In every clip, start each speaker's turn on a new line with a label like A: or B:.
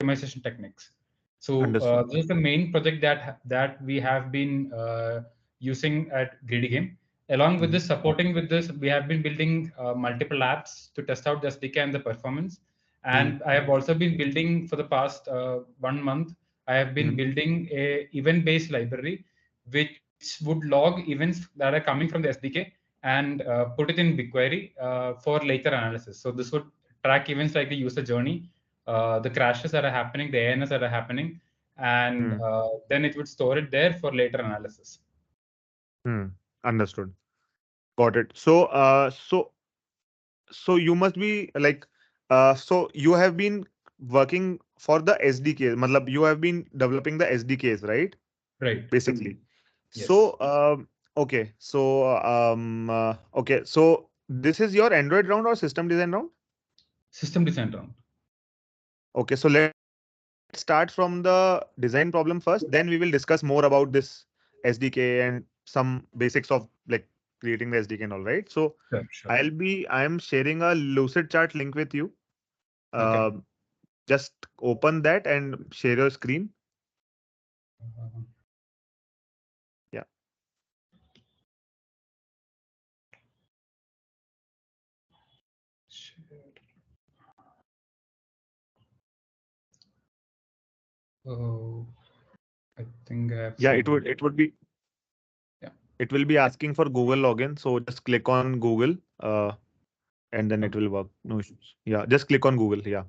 A: optimization techniques. So
B: Understood.
A: this is the main project that we have been using at Greedy Game. Along with this, supporting with this, we have been building multiple apps to test out the SDK and the performance. And I have also been building for the past 1 month. I have been building a event-based library which would log events that are coming from the SDK and put it in BigQuery for later analysis. So this would track events like the user journey, the crashes that are happening, the ANS that are happening, and
B: Hmm.
A: then it would store it there for later analysis.
B: Hmm. Understood. Got it. So you must be like, so you have been working for the SDK. Matlab, you have been developing the SDKs, right?
A: Right.
B: Basically.
A: Yes.
B: So, okay. So, okay. So this is your Android round or system design round?
A: System design round.
B: Okay. So let's start from the design problem first. Then we will discuss more about this SDK and some basics of like creating the SDK and all, right? So
A: Sure, sure.
B: I'm sharing a Lucid chart link with you.
A: Okay.
B: Uh, just open that and share your screen.
A: Uh,
B: Yeah.
A: share. Oh, I think I have
B: Yeah,
A: some. Yeah.
B: it will be asking for Google login. So just click on Google, and then it
A: Okay.
B: will work. No issues. Yeah, just click on Google. Yeah.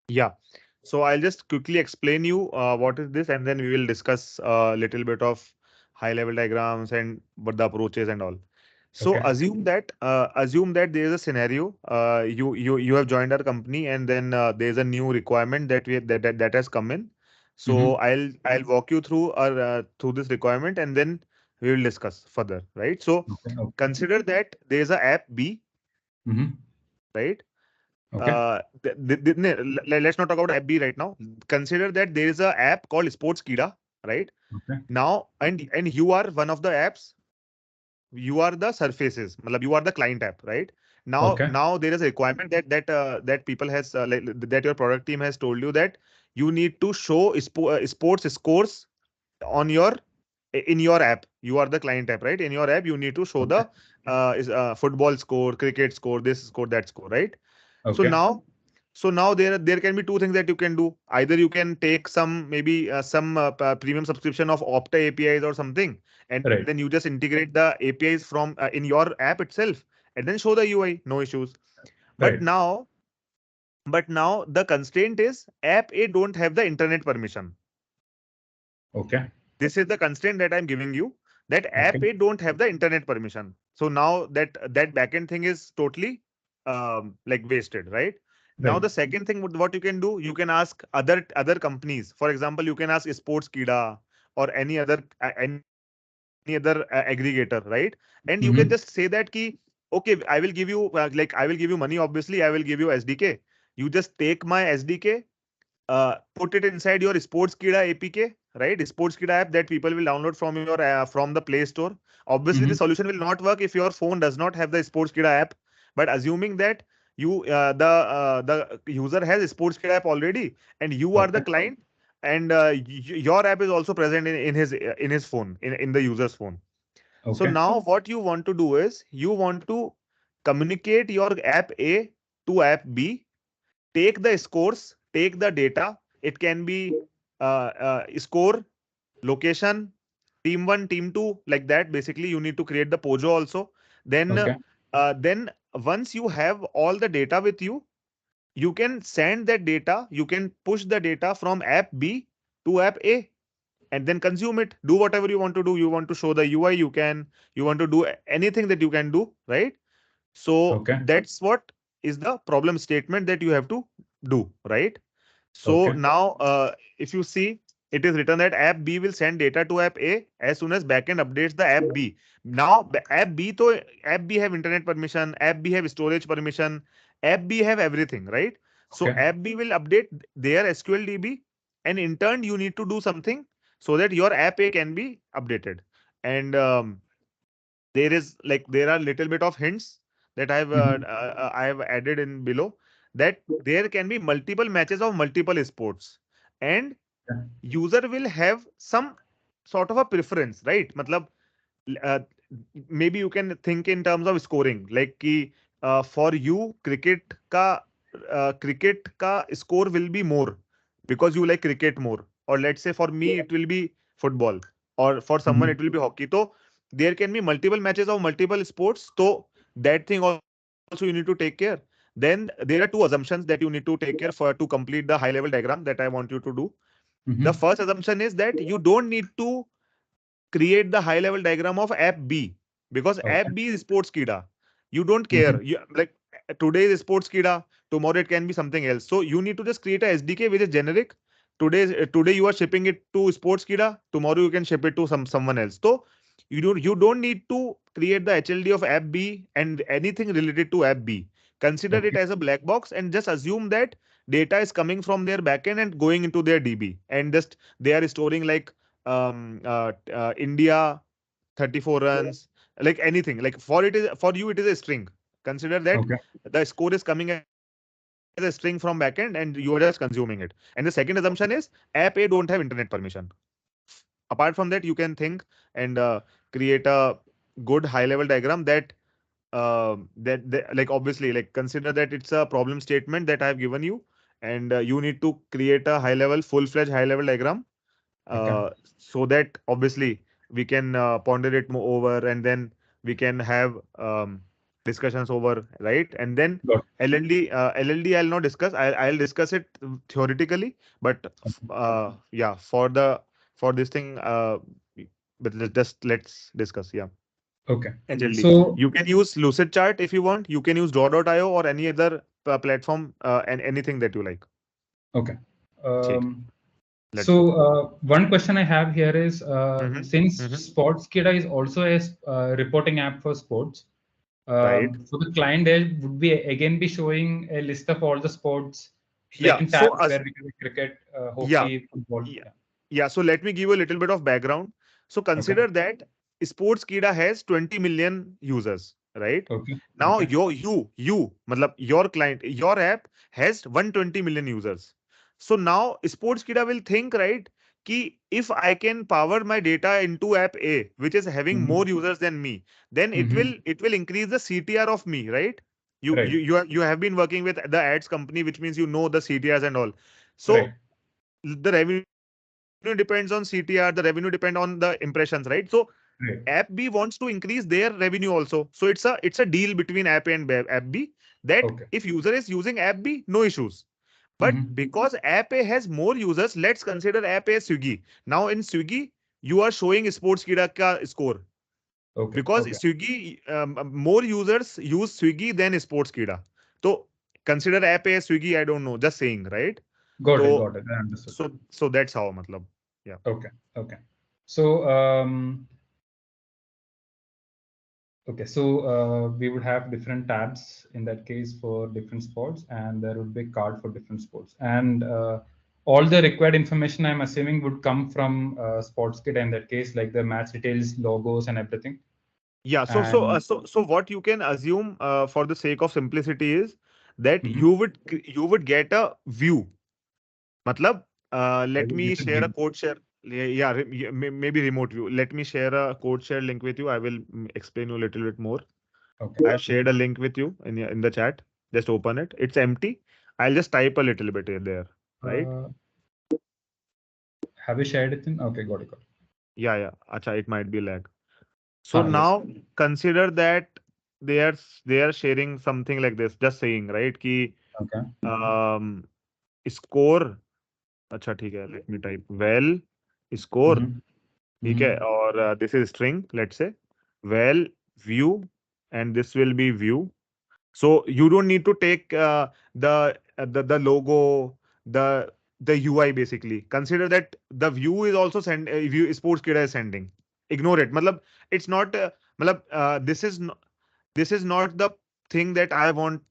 B: Yeah. So I'll just quickly explain you what is this, and then we will discuss a little bit of high level diagrams and what the approaches and all. So
A: Okay.
B: assume that there is a scenario. You have joined our company, and then there is a new requirement that has come in. So
A: Mm-hmm.
B: I'll walk you through through this requirement, and then we will discuss further. Right. So
A: Okay. Okay.
B: consider that there is a app B,
A: Mm-hmm.
B: right?
A: Okay.
B: Let's not talk about app B right now. Consider that there is a app called Sports Kida, right?
A: Okay.
B: Now, and you are one of the apps. You are the surfaces. Matlab, you are the client app, right?
A: Okay.
B: Now there is a requirement that people has that your product team has told you that you need to show sports scores on your in your app. You are the client app, right? In your app you need to show
A: Okay.
B: the football score, cricket score, this score, that score, right? So
A: Okay.
B: now, there can be two things that you can do. Either you can take some maybe some premium subscription of Opta APIs or something, and then
A: Right.
B: you just integrate the APIs from in your app itself, and then show the UI, no issues. But
A: Right.
B: now, the constraint is app A don't have the internet permission.
A: Okay.
B: This is the constraint that I'm giving you. That app
A: Okay.
B: A don't have the internet permission. So now that backend thing is totally like wasted, right? Now
A: Right.
B: the second thing, what you can do, you can ask other companies. For example, you can ask Sports Kida or any other aggregator, right? And you can just say that
A: Mm-hmm.
B: ki, okay, I will give you I will give you money. Obviously, I will give you SDK. You just take my SDK, put it inside your Sports Kida APK, right? Sports Kida app that people will download from your from the Play Store. Obviously, the
A: Mm-hmm.
B: solution will not work if your phone does not have the Sports Kida app. But assuming that the user has Sports Kida app already, and you are the
A: Okay.
B: client, and your app is also present in his phone, in the user's phone. So
A: Okay.
B: now what you want to do is you want to communicate your app A to app B, take the scores, take the data. It can be score, location, team one, team two, like that. Basically, you need to create the Pojo also. Then,
A: Okay.
B: then once you have all the data with you, you can send that data. You can push the data from app B to app A, and then consume it. Do whatever you want to do. You want to show the UI, you can. You want to do anything that you can do, right? So
A: Okay.
B: that's what is the problem statement that you have to do, right? So
A: Okay.
B: now, if you see, it is written that app B will send data to app A as soon as backend updates the app B. Now app B to app B have internet permission, app B have storage permission, app B have everything, right? So
A: Okay.
B: app B will update their SQL DB, and in turn you need to do something so that your app A can be updated. And there are little bit of hints that
A: Mhm.
B: I have added in below, that there can be multiple matches of multiple sports, and
A: Yeah.
B: user will have some sort of a preference, right? Matlab, uh, maybe you can think in terms of scoring, like कि for you cricket ka score will be more because you like cricket more, or let's say for me it will be football, or for someone
A: Mhm.
B: it will be hockey. So there can be multiple matches of multiple sports, so that thing also you need to take care. Then there are two assumptions that you need to take care for to complete the high level diagram that I want you to do. The
A: Mhm.
B: first assumption is that you don't need to create the high level diagram of app B, because app
A: Okay.
B: B is sports kida. You don't
A: Mhm.
B: care. Like today is sports kida, tomorrow it can be something else. So you need to just create a SDK which is generic. Today you are shipping it to sports kida. Tomorrow you can ship it to someone else. So you don't need to create the HLD of app B and anything related to app B. Consider it
A: Okay.
B: as a black box and just assume that data is coming from their backend and going into their DB, and just they are storing like India 34 runs, like anything. Like for you it is a string. Consider that
A: Okay.
B: the score is coming as a string from backend and you are just consuming it. And the second assumption is app A don't have internet permission. Apart from that, you can think and create a good high level diagram that like obviously like consider that it's a problem statement that I have given you, and you need to create a high level full-fledged high level diagram,
A: Okay.
B: so that obviously we can ponder it more over, and then we can have discussions over, right? And then
A: Got
B: LLD I'll not discuss. I'll discuss it theoretically, but
A: it.
B: yeah, for this thing, but let's discuss. Yeah.
A: Okay.
B: HLD.
A: So,
B: You can use Lucid Chart if you want. You can use Draw.io or any other platform, and anything that you like.
A: okay.
B: ठीक,
A: Um,
B: let's go.
A: one question I have here is,
B: Mm-hmm.
A: since
B: Mm-hmm.
A: Sportskeeda is also a reporting app for sports,
B: Right.
A: so the client there would be again be showing a list of all the sports, like
B: Yeah.
A: in
B: So
A: tabs
B: as
A: where we can cricket,
B: yeah,
A: hockey, football.
B: yeah,
A: Yeah.
B: yeah. So let me give you a little bit of background. So
A: Okay.
B: consider that Sportskeeda has 20 million users, right?
A: Okay.
B: Now
A: Okay.
B: matlab your client, your app has 120 million users. So now Sportskeeda will think, right, कि if I can power my data into app A, which is having
A: Mm-hmm.
B: more users than me, then it
A: Mm-hmm.
B: will it will increase the CTR of me, right?
A: Right.
B: You have been working with the ads company, which means you know the CTRs and all.
A: Right.
B: So the revenue depends on CTR, the revenue depend on the impressions, right? So app B
A: Right.
B: wants to increase their revenue also. So it's a deal between app A and app B, that
A: Okay.
B: if user is using app B, no issues. But
A: Mm-hmm.
B: because app A has more users, let's consider app A as Swiggy. Now in Swiggy, you are showing Sportskeeda ka score
A: Okay.
B: because
A: Okay.
B: Swiggy, more users use Swiggy than Sportskeeda. So consider app A as Swiggy. I don't know, just saying, right?
A: Got it.
B: So
A: Got it. I understood.
B: so that's how, matlab. Yeah.
A: Okay. Okay. So, okay, so we would have different tabs in that case for different sports, and there would be a card for different sports. And all the required information, I'm assuming, would come from SportsKit in that case, like the match details, logos, and everything.
B: Yeah.
A: And
B: So what you can assume, for the sake of simplicity, is that
A: mhm,
B: you would get a view. Matlab,
A: I
B: let
A: will
B: me
A: get a
B: share a
A: view.
B: code share. Yeah, maybe remote view. Let me share a code share link with you. I will explain you a little bit more.
A: Okay.
B: I've shared a link with you in the chat. Just open it. It's empty. I'll just type a little bit in there, right?
A: Uh, have you shared it in? Okay, got it. Got it.
B: Yeah. Acha, it might be lag. So
A: Ah, yes.
B: now consider that they are sharing something like this. Just saying, right? Ki
A: Okay.
B: um score. अच्छा ठीक है. Let me type well score.
A: Mm-hmm.
B: ठीक
A: Mm-hmm.
B: है. और this is string. Let's say well view, and this will be view. So you don't need to take the logo, the the UI basically. Consider that the view is also view Sportskeeda is sending. Ignore it. Matlab, it's not. This is this is not the thing that I want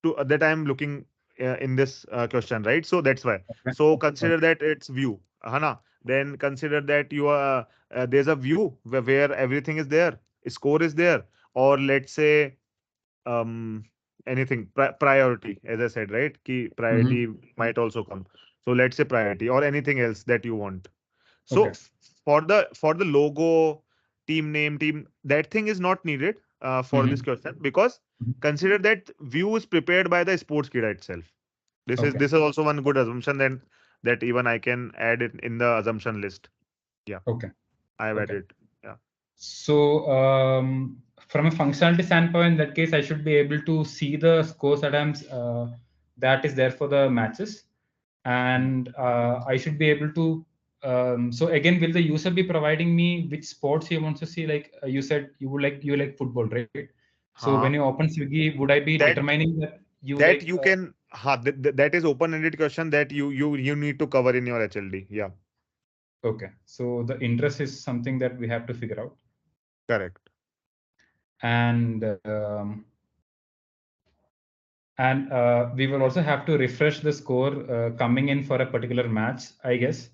B: to that I'm looking in this question, right? So that's why.
A: Okay.
B: So consider that it's view, Hana. Then consider that you are there's a view where everything is there, score is there, or let's say um anything priority, as I said, right? Key priority might also come. So let's say priority or anything else that you want. So
A: Okay.
B: for the logo, team name, team, that thing is not needed for this question, because
A: Mhm.
B: consider that view is prepared by the Sportskeeda itself.
A: Okay.
B: This is also one good assumption then, that even I can add it in the assumption list. Yeah,
A: Okay.
B: I've
A: Okay.
B: added. Yeah.
A: So from a functionality standpoint, in that case, I should be able to see the scores that that is there for the matches, and I should be able to. So again, will the user be providing me which sports he wants to see? Like you said, you like football, right? So when
B: Huh.
A: you open Swiggy, would I be
B: That
A: determining that you
B: that
A: like?
B: you can that is open-ended question that you need to cover in your HLD. Yeah,
A: Okay, so the interest is something that we have to figure out,
B: correct.
A: and we will also have to refresh the score coming in for a particular match, I guess.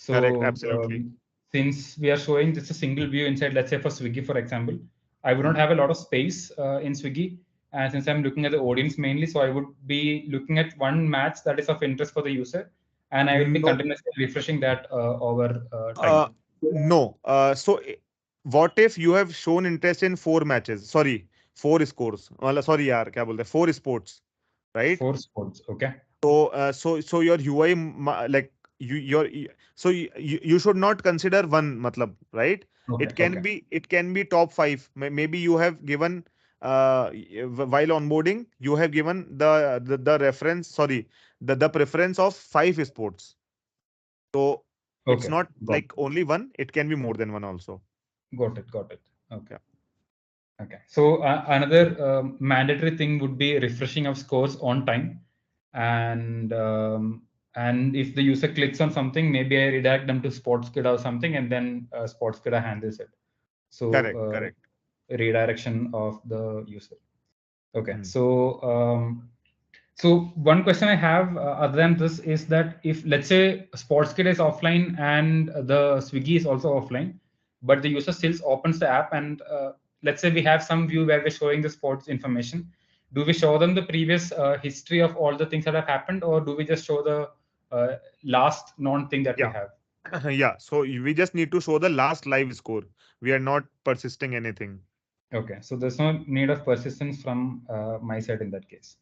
B: Correct,
A: So
B: absolutely.
A: since we are showing just a single view inside, let's say for Swiggy, for example, I would not
B: Hmm.
A: have a lot of space in Swiggy. And since I'm looking at the audience mainly, so I would be looking at one match that is of interest for the user, and I will be
B: No,
A: continuously refreshing that over time.
B: uh, no. What if you have shown interest in four matches? Sorry, four scores. Sorry, यार, क्या बोलते हैं? Four sports, right?
A: Four sports, okay?
B: So your UI like so you should not consider one matlab, right?
A: Okay, okay.
B: It can be top five. Maybe you have given while onboarding you have given the reference, sorry, the preference of five sports. So it's
A: Okay,
B: not
A: got
B: like only one, it can be more than one also.
A: got it, got it. Okay.
B: Yeah.
A: Okay. So another mandatory thing would be refreshing of scores on time, and if the user clicks on something, maybe I redirect them to Sportskeeda or something, and then Sportskeeda handles it. So
B: Correct, correct.
A: redirection of the user. Okay.
B: Hmm.
A: So one question I have other than this is that if let's say Sportskeeda is offline and the Swiggy is also offline, but the user still opens the app and let's say we have some view where we're showing the sports information. Do we show them the previous history of all the things that have happened, or do we just show the last known thing that we
B: Yeah.
A: have?
B: Yeah. So we just need to show the last live score. We are not persisting anything.
A: Okay, so there's no need of persistence from my side in that case,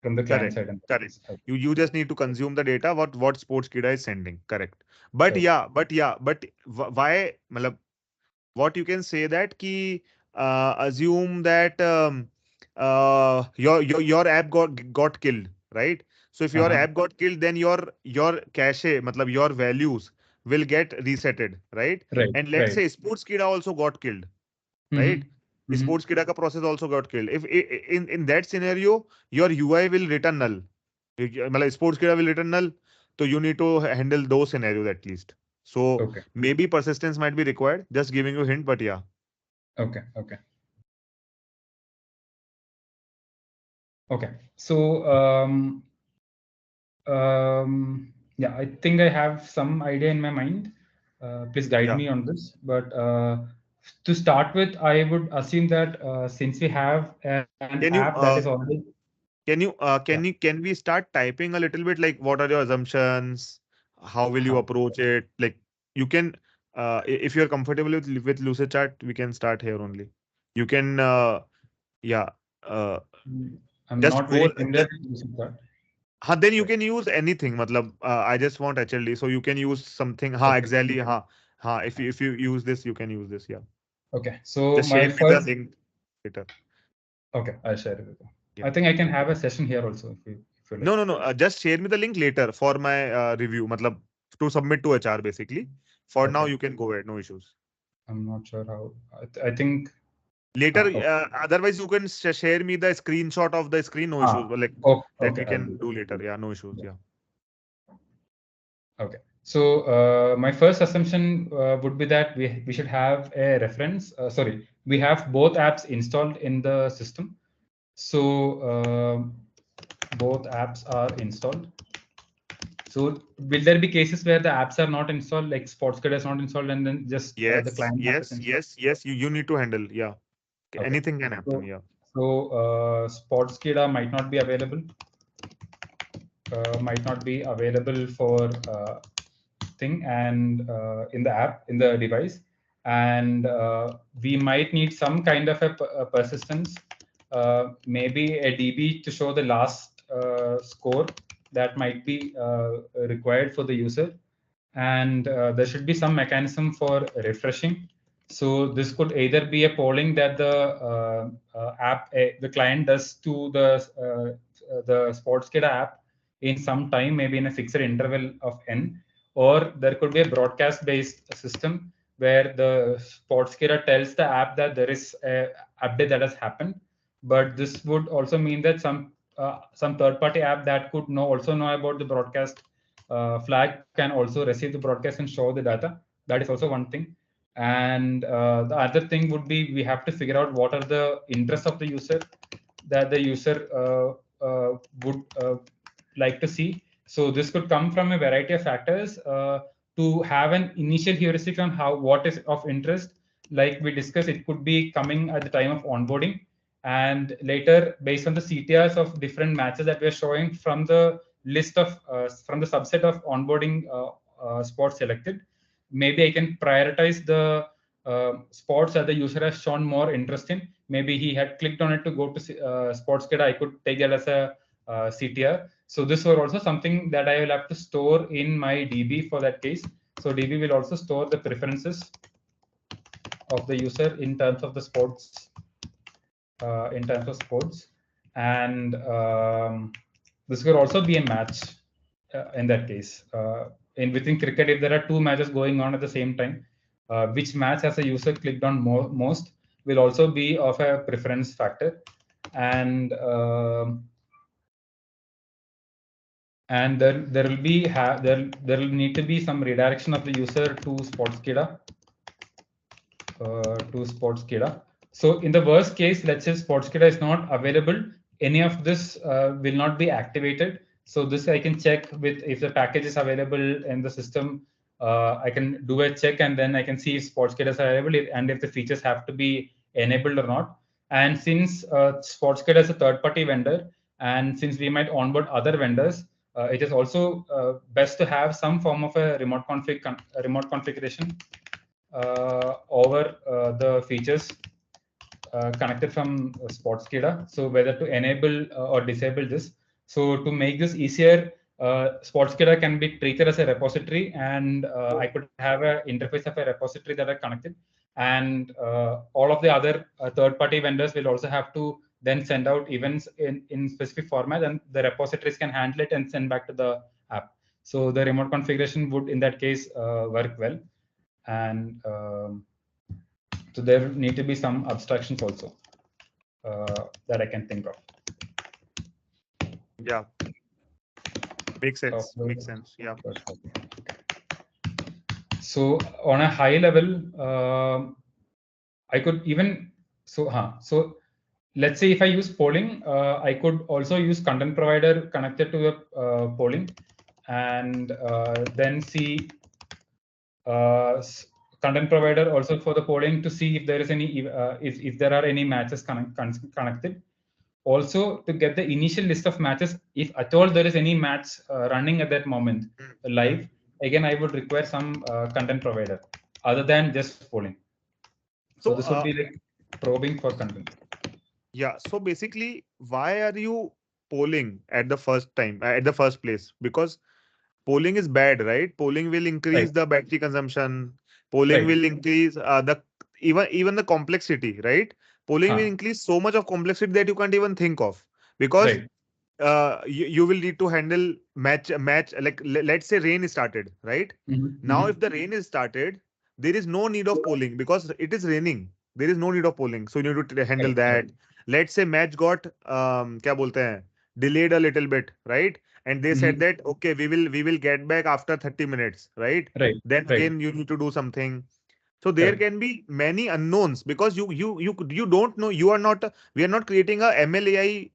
A: from the client
B: Correct.
A: side in that
B: Correct.
A: case. Okay.
B: You just need to consume the data what Sportskeeda is sending. Correct.
A: Okay.
B: But why? Matlab, what you can say that ki assume that your app got killed, right? So if your
A: Uh-huh.
B: app got killed, then your cache, matlab your values will get resetted, right?
A: Right,
B: And let's
A: right.
B: say Sportskeeda also got killed, right?
A: Mm-hmm. Mm-hmm.
B: Sportskeeda ka process also got killed. If in that scenario, your UI will return null. मतलब Sportskeeda will return null. So you need to handle those scenarios at least. So
A: Okay.
B: maybe persistence might be required. Just giving you a hint, but yeah.
A: Okay. Okay. Okay. So yeah, I think I have some idea in my mind. Please guide
B: Yeah.
A: me on this. But to start with, I would assume that since we have an
B: Can you
A: app that is already yeah.
B: can we start typing a little bit, like what are your assumptions? How will you
A: Huh.
B: approach it? Like you can if you're comfortable with Lucidchart, we can start here only. You can yeah uh,
A: I'm
B: just
A: not very
B: go
A: familiar with using that.
B: then you
A: Right.
B: can use anything. Matlab, I just want HLD, so you can use something.
A: Okay.
B: Exactly. If you use this, you can use this. Yeah.
A: Okay. So
B: Just
A: my
B: share me the
A: first
B: link later.
A: okay, I'll share it with you.
B: Yeah.
A: I think I can have a session here also if you like.
B: No. Just share me the link later for my review. Matlab, to submit to HR basically. For now,
A: Okay.
B: you can go ahead. No issues.
A: I'm not sure how. I think.
B: Later,
A: Okay.
B: otherwise you can share me the screenshot of the screen. No issues. But like
A: Okay.
B: that
A: Okay.
B: we
A: I'll
B: can
A: do
B: do
A: that.
B: later. Yeah. No issues.
A: Yeah.
B: Yeah.
A: Okay. So my first assumption would be that we should have a reference. Sorry, we have both apps installed in the system. So both apps are installed. So will there be cases where the apps are not installed, like Sportscade is not installed, and then just the
B: Yes,
A: client app is
B: yes,
A: installed?
B: yes, yes. You need to handle. Yeah.
A: Okay.
B: Anything can happen.
A: So,
B: Yeah.
A: so Sportscade might not be available. Might not be available for thing and in the app in the device, and we might need some kind of a persistence, maybe a db to show the last score that might be required for the user, and there should be some mechanism for refreshing. So this could either be a polling that the client does to the Sportscade app in some time, maybe in a fixed interval of n, or there could be a broadcast-based system where the Sportscade tells the app that there is a update that has happened. But this would also mean that some third-party app that could also know about the broadcast flag can also receive the broadcast and show the data. That is also one thing. And the other thing would be we have to figure out what are the interests of the user that the user would like to see. So this could come from a variety of factors to have an initial heuristic on what is of interest. Like we discussed, it could be coming at the time of onboarding, and later based on the CTRs of different matches that we're showing from the list of from the subset of onboarding sports selected, maybe I can prioritize the sports that the user has shown more interest in. Maybe he had clicked on it to go to Sportscade. I could take that as a CTR. So this were also something that I will have to store in my DB for that case. So DB will also store the preferences of the user in terms of the sports, and this could also be a match in that case. Within cricket, if there are two matches going on at the same time, which match has a user clicked on most will also be of a preference factor, and there will be there will need to be some redirection of the user to Sportscade. So in the worst case, let's say Sportscade is not available, any of this will not be activated. So this I can check with if the package is available in the system. I can do a check and then I can see if Sportscade is available and if the features have to be enabled or not. And since Sportscade is a third-party vendor, and since we might onboard other vendors, it is also best to have some form of a remote configuration over the features connected from Sportscade. So whether to enable or disable this. So to make this easier, Sportscade can be treated as a repository, and I could have an interface of a repository that are connected. And all of the other third-party vendors will also have to then send out events in specific format, and the repositories can handle it and send back to the app. So the remote configuration would, in that case, work well. And so there need to be some abstractions also that I can think of.
B: Yeah. Makes sense. Makes sense. Yeah.
A: So on a high level, I could even so let's say if I use polling, I could also use content provider connected to the polling, and then see content provider also for the polling to see if there is any if there are any matches connected. Also to get the initial list of matches, if at all there is any match running at that moment live, again I would require some content provider other than just polling. So this would be like probing for content.
B: Yeah. So basically, why are you polling at the first place? Because polling is bad, right? Polling will increase
A: Right.
B: the battery consumption. Polling
A: Right.
B: will increase the even the complexity, right? Polling will increase so much of complexity that you can't even think of, because
A: Right.
B: you will need to handle match like let's say rain is started, right? Now if the rain is started, there is no need of polling because it is raining. There is no need of polling, so you need to handle
A: Right.
B: that. Let's say match got kya bolte hain, delayed a little bit, right? and they said that okay, we will get back after 30 minutes, right?
A: Right.
B: Then
A: Right.
B: again you need to do something. So there
A: Correct.
B: can be many unknowns because you don't know. You are not. We are not creating a MLAI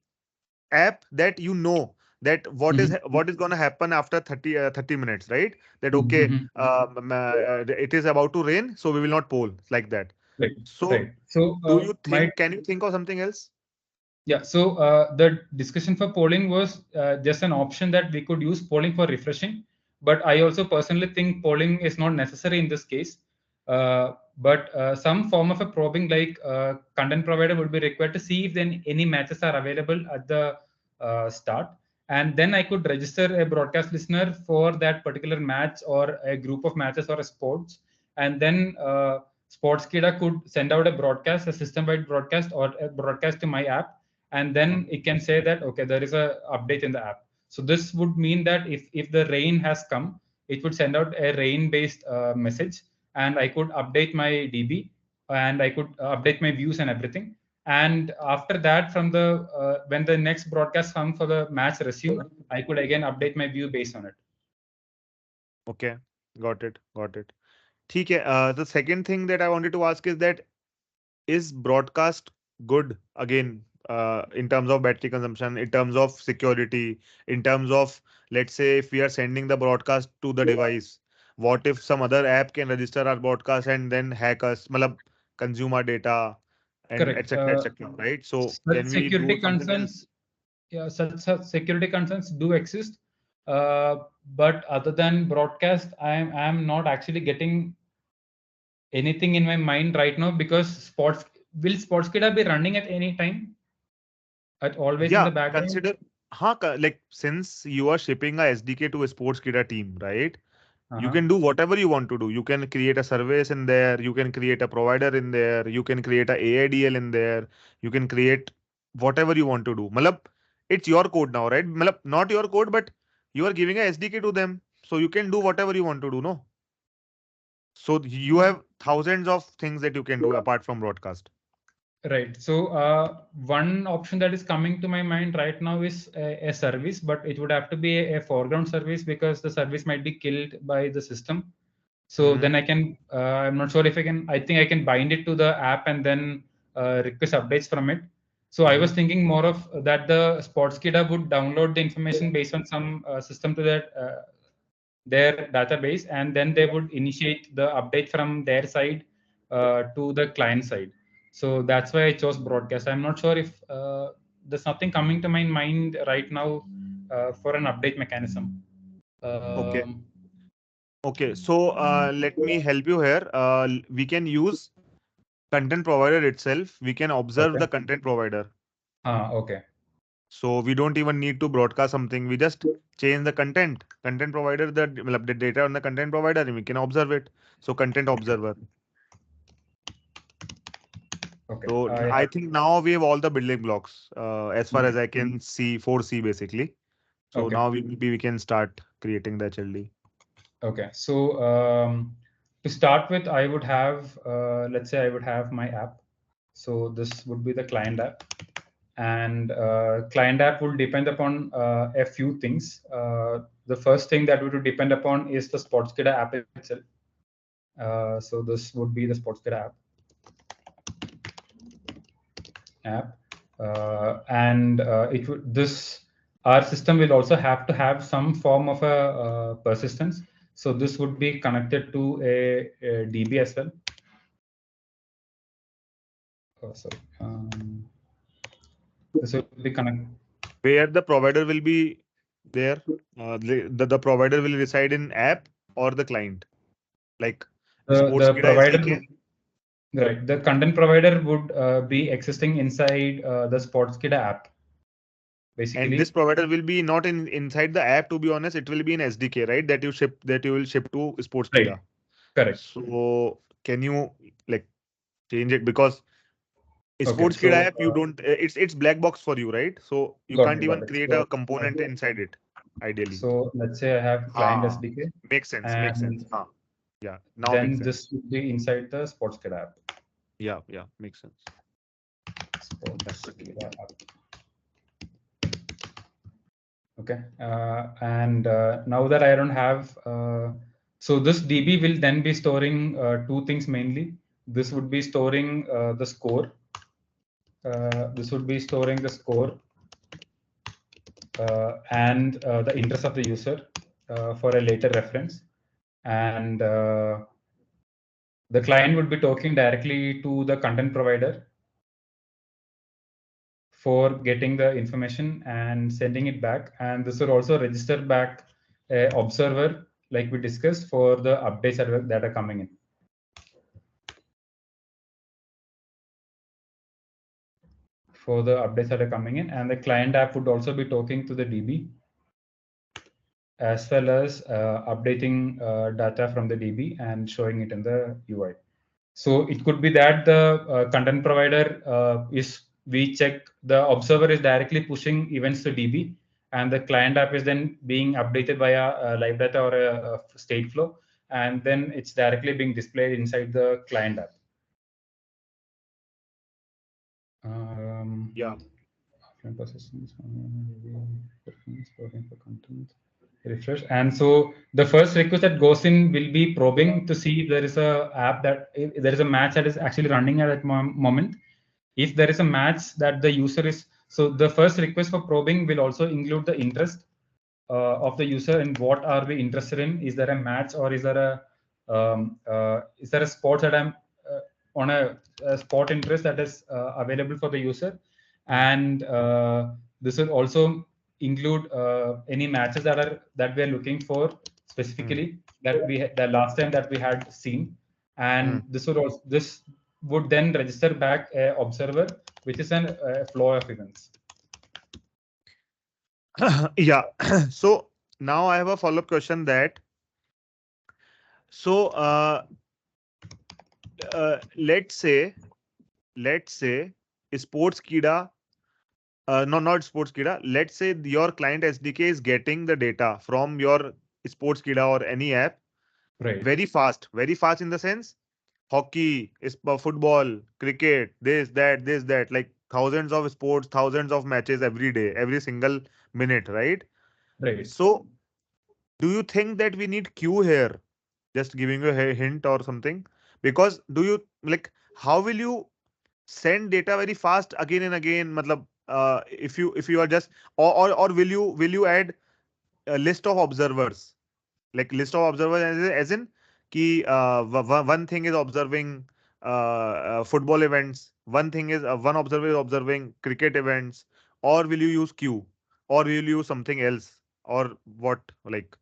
B: app that you know that what is going to happen after 30 minutes, right? That okay,
A: Mhm.
B: it is about to rain, so we will not poll like that.
A: Right.
B: So
A: Right. So
B: do you
A: my
B: think? Can you think of something else?
A: yeah. So the discussion for polling was just an option that we could use polling for refreshing. But I also personally think polling is not necessary in this case. But some form of a probing, like content provider, would be required to see if then any matches are available at the start, and then I could register a broadcast listener for that particular match or a group of matches or a sports, and then Sportskida could send out a broadcast, a system-wide broadcast or a broadcast to my app, and then it can say that okay, there is a update in the app. So this would mean that if the rain has come, it would send out a rain based message, and I could update my db, and I could update my views and everything. And after that, from the when the next broadcast come for the match resume, I could again update my view based on it.
B: Okay, got it, got it. ठीक है. The second thing that I wanted to ask is broadcast good again, in terms of battery consumption, in terms of security, in terms of, let's say, if we are sending the broadcast to the device, what if some other app can register our broadcast and then hack us, matlab, consume our data, and
A: Correct.
B: etc etc, right? So
A: Such
B: can we do
A: security
B: something
A: concerns,
B: else?
A: yeah, such security concerns do exist. But other than broadcast, I am not actually getting anything in my mind right now, because Sportskida be running at any time, at always in
B: Yeah,
A: the background?
B: consider, like, since you are shipping a SDK to a Sportskeeda team, right? You
A: Uh-huh.
B: can do whatever you want to do. You can create a service in there, you can create a provider in there, you can create a AIDL in there, you can create whatever you want to do. Malab, it's your code now, right? Malab, not your code, but you are giving a SDK to them. So you can do whatever you want to do, no? So you have thousands of things that you can do apart from broadcast.
A: Right. So one option that is coming to my mind right now is a service, but it would have to be a foreground service, because the service might be killed by the system. So
B: Hmm.
A: then I can, I'm not sure if I can, I think I can bind it to the app and then request updates from it. So I was
B: Hmm.
A: thinking more of that the Sportskida would download the information based on some system to their database, and then they would initiate the update from their side to the client side. So that's why I chose broadcast. I'm not sure if there's nothing coming to my mind right now for an update mechanism.
B: Okay.
A: Um,
B: Okay. So let me help you here. We can use content provider itself. We can observe
A: okay.
B: the content provider.
A: Okay.
B: So we don't even need to broadcast something. We just change the content provider, matlab, the data on the content provider, and we can observe it. So content
A: Okay.
B: observer.
A: Okay.
B: So
A: I
B: I
A: have.
B: think now we have all the building blocks, as far
A: Okay.
B: as I can see, foresee basically. So
A: Okay.
B: now we can start creating the HLD.
A: Okay. So to start with, I would have, let's say I would have my app. So this would be the client app, and client app will depend upon a few things. The first thing that would depend upon is the Sportskida app itself. So this would be the Sportskida app, and it would this our system will also have to have some form of a persistence. So this would be connected to a DB as well. Oh, sorry. This will be connected.
B: Where the provider will be there, the provider will reside in app or the client, like
A: The
B: Sportskeeda
A: provider
B: SDK.
A: would, right, the content provider would be existing inside the Sportskida app,
B: And this
A: basically.
B: provider will be not inside the app, to be honest. It will be an SDK, right? That you will ship to
A: Right.
B: Sportskeeda.
A: Correct.
B: So can you, like, change it? Because
A: Okay.
B: Sportskeeda
A: So
B: app, you don't, it's black box for you, right? So you
A: got
B: can't
A: it. Got
B: even
A: it.
B: create a component inside it, ideally.
A: So let's say I have client
B: Ah,
A: SDK,
B: makes sense, makes sense.
A: and
B: Yeah, now makes
A: then this
B: sense.
A: would be inside the Sportskida app.
B: Yeah, yeah, makes sense.
A: Sportskida app. Okay. And now that I don't have, so this DB will then be storing two things mainly. This would be storing the score. This would be storing the score and the interest of the user for a later reference. And the client would be talking directly to the content provider for getting the information and sending it back. And this will also register back a observer, like we discussed, for the updates that are coming in. For the updates that are coming in, and the client app would also be talking to the DB as well as updating data from the DB and showing it in the UI. So it could be that the content provider we check the observer is directly pushing events to DB, and the client app is then being updated via live data or a state flow, and then it's directly being displayed inside the client app.
B: Yeah.
A: Refresh. And so the first request that goes in will be probing to see if there is a app that if there is a match that is actually running at that moment. If there is a match that the user is, so the first request for probing will also include the interest of the user and what are we interested in. Is there a match, or is there a sport that I'm on a sport interest that is available for the user? And this will also include any matches that we are looking for specifically that the last time that we had seen. And this would then register back a observer, which is a flow of events.
B: Yeah. So now I have a follow-up question that, so let's say Sportskeeda, no, not Sportskeeda. Let's say your client SDK is getting the data from your Sportskeeda or any app
A: Right.
B: very fast in the sense hockey, football, cricket, this, that, like thousands of sports, thousands of matches every day, every single minute, right?
A: Right.
B: So, do you think that we need queue here? Just giving you a hint or something. Because do you like how will you send data very fast again and again? Matlab, if you are just or will you add a list of observers, like list of observers as in ki one thing is observing football events, one thing is one observer is observing cricket events, or will you use queue, or will you use something else, or what, like?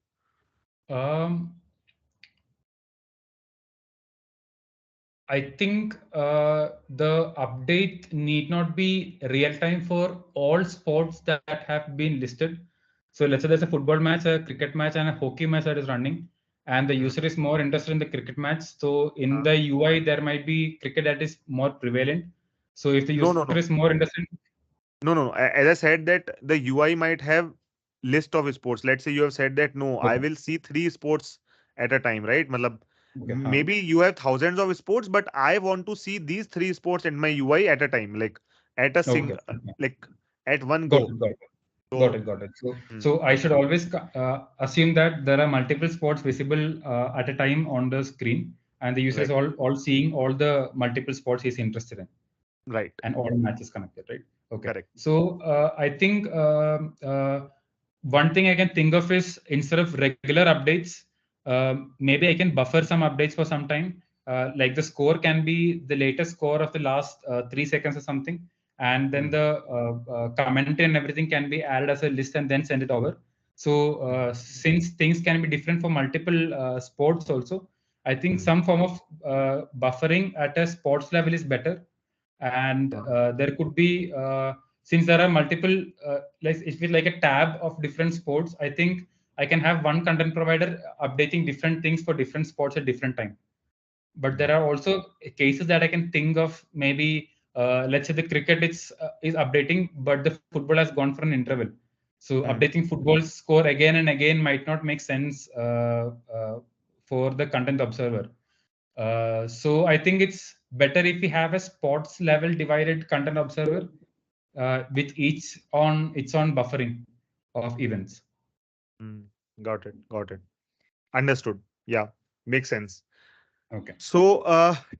A: I think the update need not be real time for all sports that have been listed. So let's say there's a football match, a cricket match, and a hockey match that is running, and the user is more interested in the cricket match. So in the UI, there might be cricket that is more prevalent. So if the user is more interested,
B: No. As I said that the UI might have list of sports. Let's say you have said that no, I will see 3 sports at a time, right? Matlab, maybe you have thousands of sports, but I want to see these 3 sports in my UI at a time, like at a single, like at one go.
A: Got it. So I should always assume that there are multiple sports visible at a time on the screen, and the user is all seeing all the multiple sports he's interested in.
B: Right.
A: And all matches connected, right? Okay.
B: Correct.
A: So I think one thing I can think of is instead of regular updates, maybe I can buffer some updates for some time. Like the score can be the latest score of the last 3 seconds or something, and then the commentary and everything can be added as a list and then send it over. So since things can be different for multiple sports also, I think some form of buffering at a sports level is better. And there could be since there are multiple like if it's like a tab of different sports, I think I can have one content provider updating different things for different sports at different time. But there are also cases that I can think of. Maybe let's say the cricket is updating, but the football has gone for an interval. So updating football score again and again might not make sense for the content observer. So I think it's better if we have a sports level divided content observer with each on its own buffering. of events.
B: Got it. Got it. Understood. Yeah, makes sense.
A: Okay.
B: So,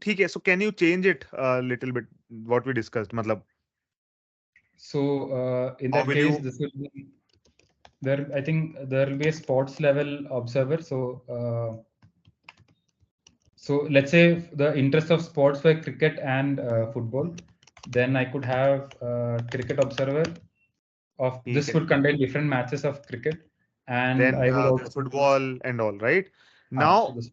B: ठीक है. So, can you change it a little bit? What we discussed, मतलब.
A: So in
B: How
A: that
B: will
A: case,
B: you?
A: this will be there. I think there will be a sports level observer. So let's say the interest of sports were cricket and football, then I could have cricket observer of
B: ठीक
A: this
B: है.
A: would contain different matches of cricket, and
B: Then
A: I would
B: the
A: also
B: football and all, right?
A: so
B: Now,
A: this,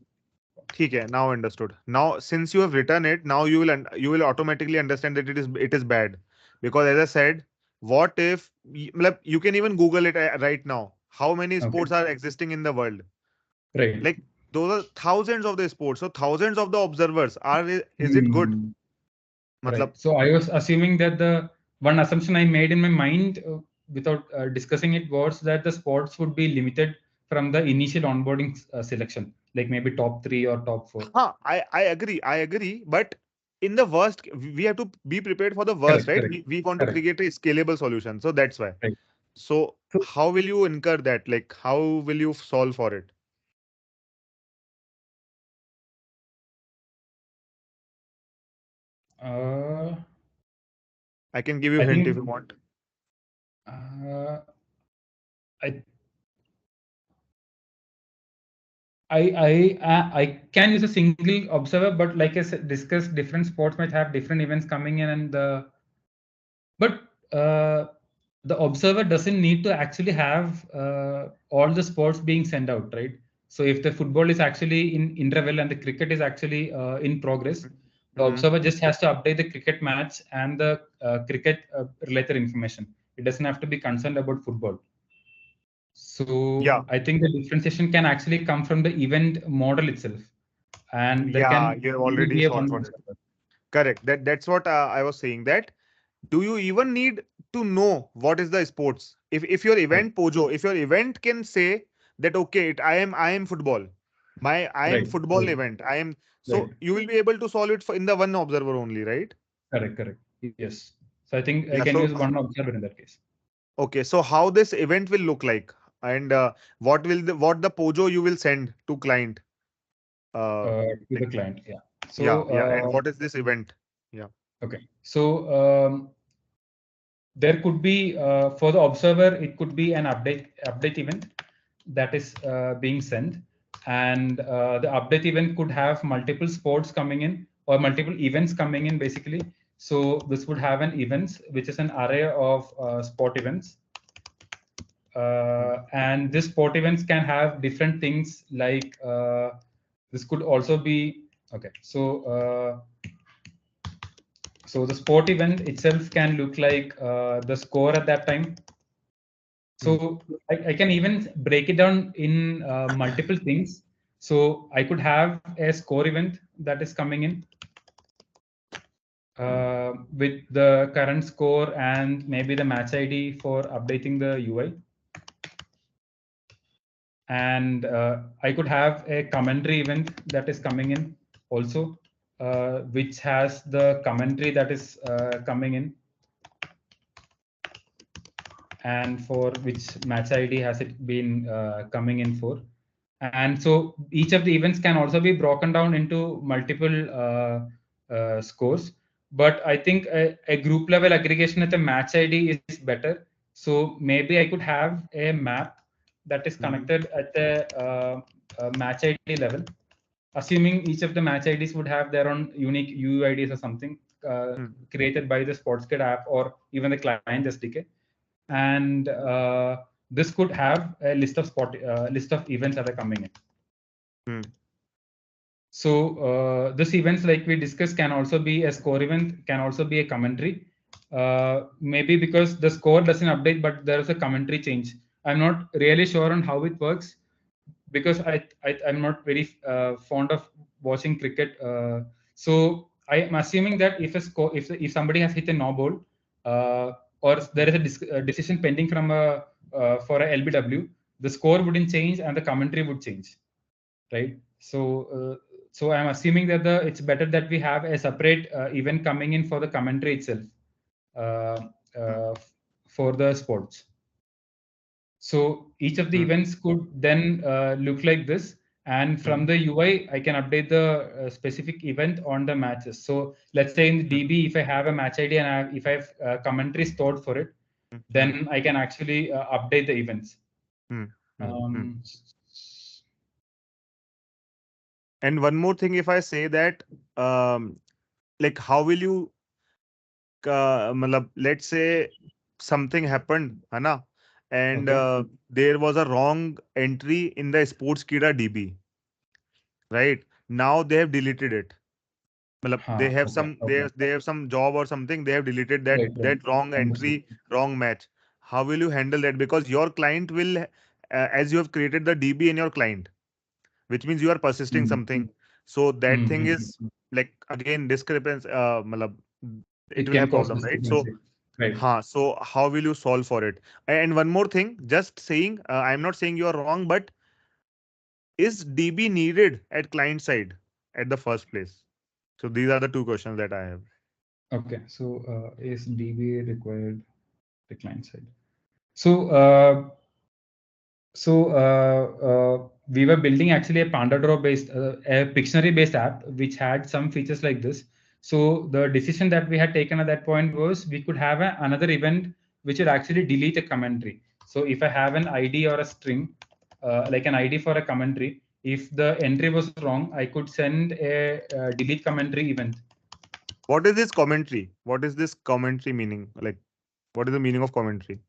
B: ठीक है. Now understood. Now, since you have written it, now you will automatically understand that it is bad, because as I said, what if मतलब, you can even Google it right now. How many
A: okay,
B: sports are existing in the world?
A: right.
B: Like, those are thousands of the sports. So thousands of the observers are. Is it good?
A: Hmm. Right.
B: मतलब.
A: So I was assuming that the one assumption I made in my mind without discussing it was that the sports would be limited from the initial onboarding selection, like maybe top 3 or top 4.
B: I agree. But in the worst, we have to be prepared for the worst,
A: Correct,
B: right?
A: correct,
B: We want to
A: correct.
B: create a scalable solution. So that's why.
A: Right.
B: So
A: So,
B: how will you incur that? Like, how will you solve for it?
A: uh,
B: I can give you
A: I
B: a hint if
A: think
B: you want.
A: uh, I I can use a single observer, but like I said, discussed, different sports might have different events coming in, and but the observer doesn't need to actually have all the sports being sent out, right? So if the football is actually in interval and the cricket is actually in progress, the
B: Hmm.
A: observer just has to update the cricket match and the cricket related information. It doesn't have to be concerned about football. So
B: Yeah,
A: I think the differentiation can actually come from the event model itself, and there
B: yeah,
A: can
B: you have
A: only
B: already
A: be a
B: solved
A: one
B: for it.
A: observer.
B: Correct. That's what I was saying. That, do you even need to know what is the sports? If your
A: Right,
B: event Pojo, if your event can say that, okay, I am football, I am
A: right,
B: football event, I am,
A: right.
B: so you will be able to solve it in the one observer only, right?
A: Correct, correct. Yes. So I think I
B: Yeah.
A: can
B: So
A: use one observer in that case.
B: okay, so how this event will look like, and what the Pojo you will send to client? Uh,
A: To the
B: like,
A: client. Yeah.
B: yeah,
A: So
B: yeah. And what is this event? Yeah.
A: okay. So there could be for the observer, it could be an update event that is being sent, and the update event could have multiple sports coming in or multiple events coming in basically. So this would have an events which is an array of sport events. And this sport events can have different things like this could also be okay. So the sport event itself can look like the score at that time.
B: Hmm.
A: So I can even break it down in multiple things. So I could have a score event that is coming in with the current score and maybe the match ID for updating the UI. And I could have a commentary event that is coming in also, which has the commentary that is coming in, and for which match ID has it been coming in for. And so each of the events can also be broken down into multiple scores. But I think a group level aggregation at the match ID is better. So maybe I could have a map that is
B: Hmm.
A: connected at the match ID level, assuming each of the match IDs would have their own unique UIDs or something
B: Hmm.
A: created by the Sportskit app or even the client SDK. And this could have a list of events that are coming in.
B: Hmm.
A: So this events, like we discussed, can also be a score event, can also be a commentary. Maybe because the score doesn't update, but there is a commentary change. I'm not really sure on how it works because I'm not very fond of watching cricket. So I am assuming that if a score, if somebody has hit a no ball, or there is a decision pending from a for a LBW, the score wouldn't change and the commentary would change, right? So I'm assuming that it's better that we have a separate event coming in for the commentary itself uh,
B: Hmm.
A: uh, for the sports. So each of the events could then look like this. And from the UI, I can update the specific event on the matches. So let's say in the DB, if I have a match ID and if I have commentary stored for it, then I can actually update the events.
B: And one more thing, if I say that, like, how will you, let's say something happened, है ना? And there was a wrong entry in the Sportskeeda DB, right? Now they have deleted it. They have they have some job or something. They have deleted that wrong entry, wrong match. How will you handle that? Because your client will, as you have created the DB in your client, which means you are persisting something. So that thing is like again discrepancy. It will
A: can
B: have
A: cause
B: problem, right? So,
A: discrepancy.
B: so how will you solve for it? And one more thing, just saying, I'm not saying you are wrong, but is DB needed at client side at the first place? So these are the two questions that I have.
A: Okay, so is DB required the client side? So we were building actually a PandaDraw based, a Pictionary based app, which had some features like this. So the decision that we had taken at that point was we could have another event which would actually delete a commentary. So if I have an ID or a string, like an ID for a commentary, if the entry was wrong, I could send a delete commentary event.
B: What is this commentary? What is this commentary meaning? Like, what is the meaning of commentary?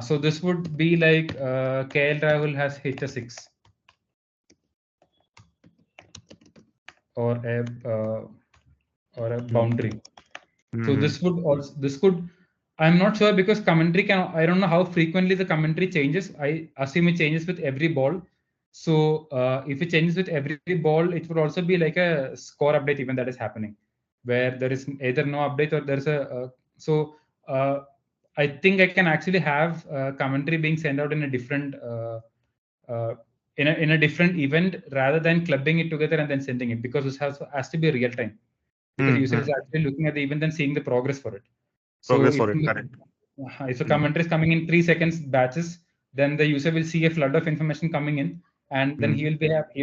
A: So this would be like KL Rahul has hit a 6. Or a boundary. So this would also, this could, I'm not sure because commentary I don't know how frequently the commentary changes. I assume it changes with every ball. So if it changes with every ball, it would also be like a score update event that is happening, where there is either no update or there's so I think I can actually have commentary being sent out in a different uh, in a different event rather than clubbing it together and then sending it, because this has to be real time, because user is actually looking at the event and seeing the progress for it. So if a commentary is coming in 3 seconds batches, then the user will see a flood of information coming in, and then he will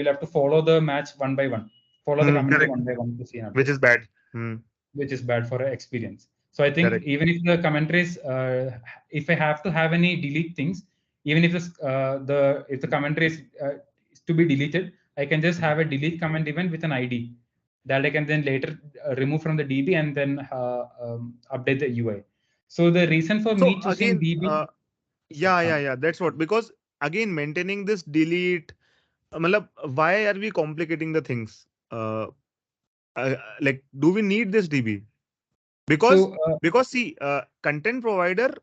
A: have to follow the match one by one, follow the commentary one by one to see an update,
B: which is bad.
A: Which is bad for experience. So I think even if the commentaries, if I have to have any delete things, even if if the commentary is to be deleted, I can just have a delete comment event with an ID that I can then later remove from the DB and then update the UI. So the reason for me choosing
B: Again,
A: DB,
B: yeah, that's what, because again maintaining this delete, why are we complicating the things? Like, do we need this DB? Because
A: so
B: see, content provider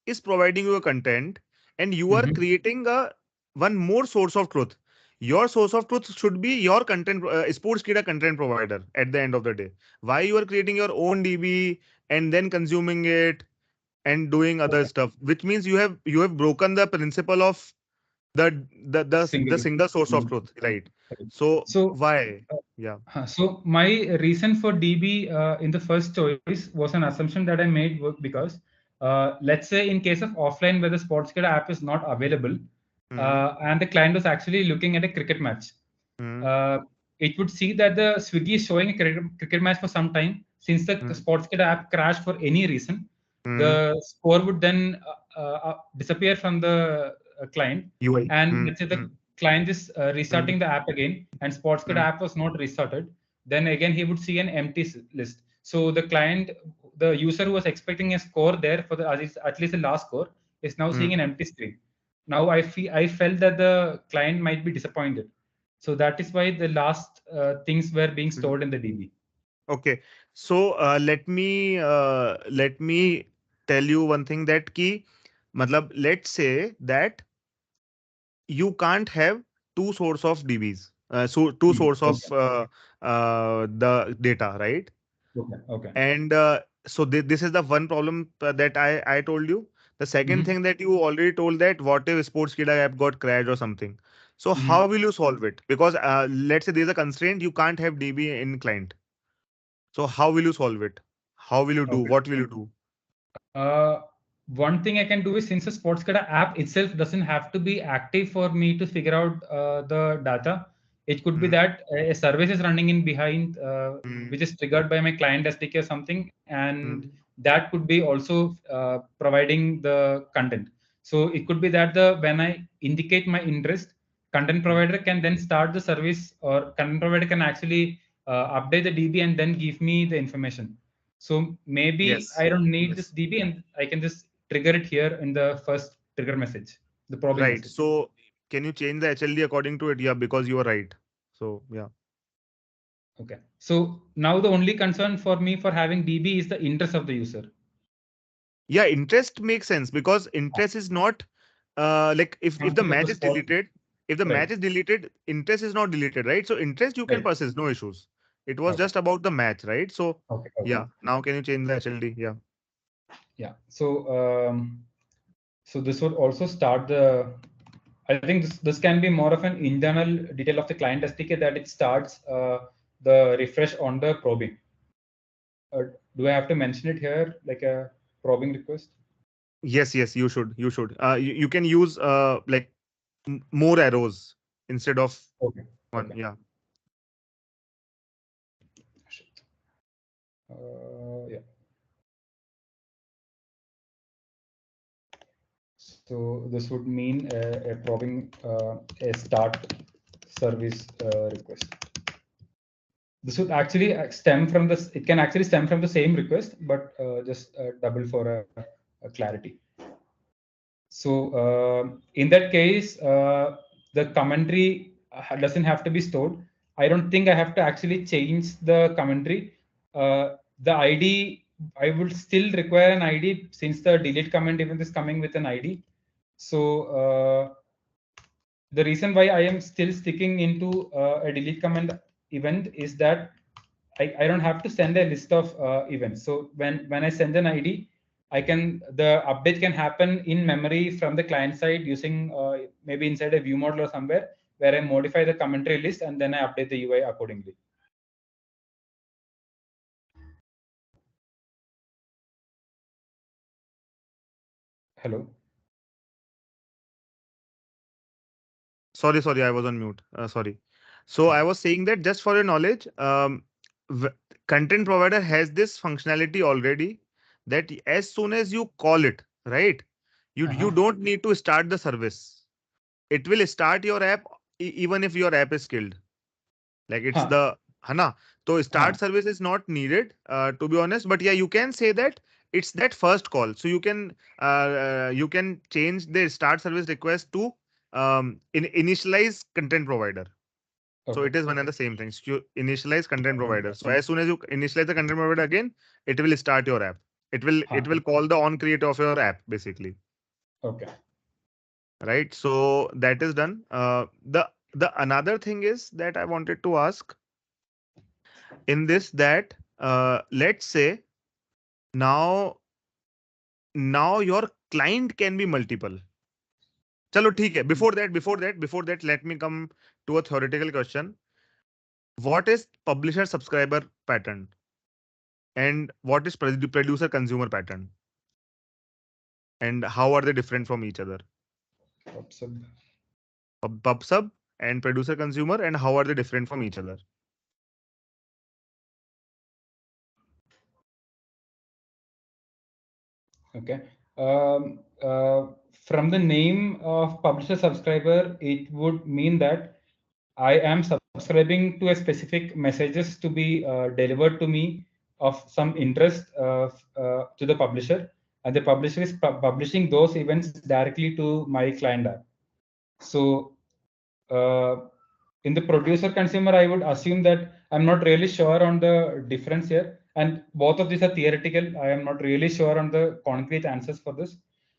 B: is providing you a content, and you are creating a one more source of truth. Your source of truth should be your content, Sportskeeda content provider at the end of the day. Why you are creating your own DB and then consuming it and doing other stuff, which means you have broken the principle of the single source of truth, right? So why? Yeah.
A: So my reason for DB in the first choice was an assumption that I made because let's say in case of offline where the Sportskeeda app is not available and the client was actually looking at a cricket match, it would see that the Swiggy is showing a cricket match for some time. Since the Sportskeeda app crashed for any reason, the score would then disappear from the client.
B: UI.
A: And let's say the client is restarting the app again and Sportskeeda app was not restarted, then again he would see an empty list. So the client, the user who was expecting a score there for at least the last score, is now seeing an empty screen. Now I felt that the client might be disappointed. So that is why the last things were being stored in the DB.
B: Okay, so let me tell you one thing, that key, let's say that you can't have two source of DBs, so two source of the data, right?
A: Okay.
B: And so this is the one problem that I told you. The second thing that you already told, that what if Sportskeeda app got crashed or something. So how will you solve it? Because let's say there's a constraint, you can't have DB in client. So how will you solve it? How will you do? What will you do?
A: one thing I can do is, since the Sportskeeda app itself doesn't have to be active for me to figure out the data, it could be that a service is running in behind, which is triggered by my client SDK or something, and that could be also providing the content. So it could be that when I indicate my interest, content provider can then start the service, or content provider can actually update the DB and then give me the information. So maybe
B: Yes.
A: I don't need
B: Yes.
A: this DB, and I can just trigger it here in the first trigger message, the probing
B: Right.
A: message.
B: So can you change the HLD according to it? Yeah, because you are right. So yeah.
A: Okay. So now the only concern for me for having DB is the interest of the user.
B: Yeah, interest makes sense because interest is not like if the
A: Something of the
B: match is
A: sport.
B: deleted, if the
A: Right.
B: match is deleted, interest is not deleted, right? So interest you can
A: Right.
B: persist, no issues. It was
A: Okay.
B: just about the match, right? So
A: Okay. Okay.
B: yeah, now can you change the HLD? Yeah.
A: Yeah. So this would also start the. I think this can be more of an internal detail of the client SDK, that it starts the refresh on the probing. Do I have to mention it here, like a probing request?
B: Yes, yes, you should. You should. You can use like more arrows instead of
A: Okay.
B: one.
A: Okay.
B: Yeah.
A: Yeah. So this would mean a probing a start service request. This would actually stem from this. It can actually stem from the same request, but just double for a clarity. So in that case, the commentary doesn't have to be stored. I don't think I have to actually change the commentary. The ID, I would still require an ID, since the delete comment event is coming with an ID. So the reason why I am still sticking into a delete comment event is that I don't have to send a list of events. So when I send an ID, the update can happen in memory from the client side using maybe inside a view model or somewhere, where I modify the commentary list and then I update the UI accordingly. Hello.
B: Sorry, I was on mute. Sorry. So I was saying that just for your knowledge, w- content provider has this functionality already that as soon as you call it, right, you
A: Uh-huh.
B: don't need to start the service. It will start your app even if your app is killed. Like it's
A: Huh.
B: the Hana. So
A: Huh.
B: start service is not needed, to be honest. But yeah, you can say that it's that first call. So you can change the start service request to initialize content provider. So
A: Okay.
B: it is one and the same thing. So you initialize content provider. So as soon as you initialize the content provider again, it will start your app. It
A: Huh.
B: will call the on create of your app basically.
A: Okay.
B: Right. So that is done. The another thing is that I wanted to ask in this that let's say now your client can be multiple. Chalo ठीक है. Before that let me come to a theoretical question. What is publisher subscriber pattern and what is producer consumer pattern, and how are they different from each other?
A: PubSub.
B: Pub sub and producer consumer, and how are they different from each other?
A: Okay. From the name of publisher subscriber, it would mean that I am subscribing to a specific messages to be delivered to me of some interest to the publisher, and the publisher is publishing those events directly to my client app. So uh, in the producer consumer, I would assume that I'm not really sure on the difference here, and both of these are theoretical. I am not really sure on the concrete answers for this.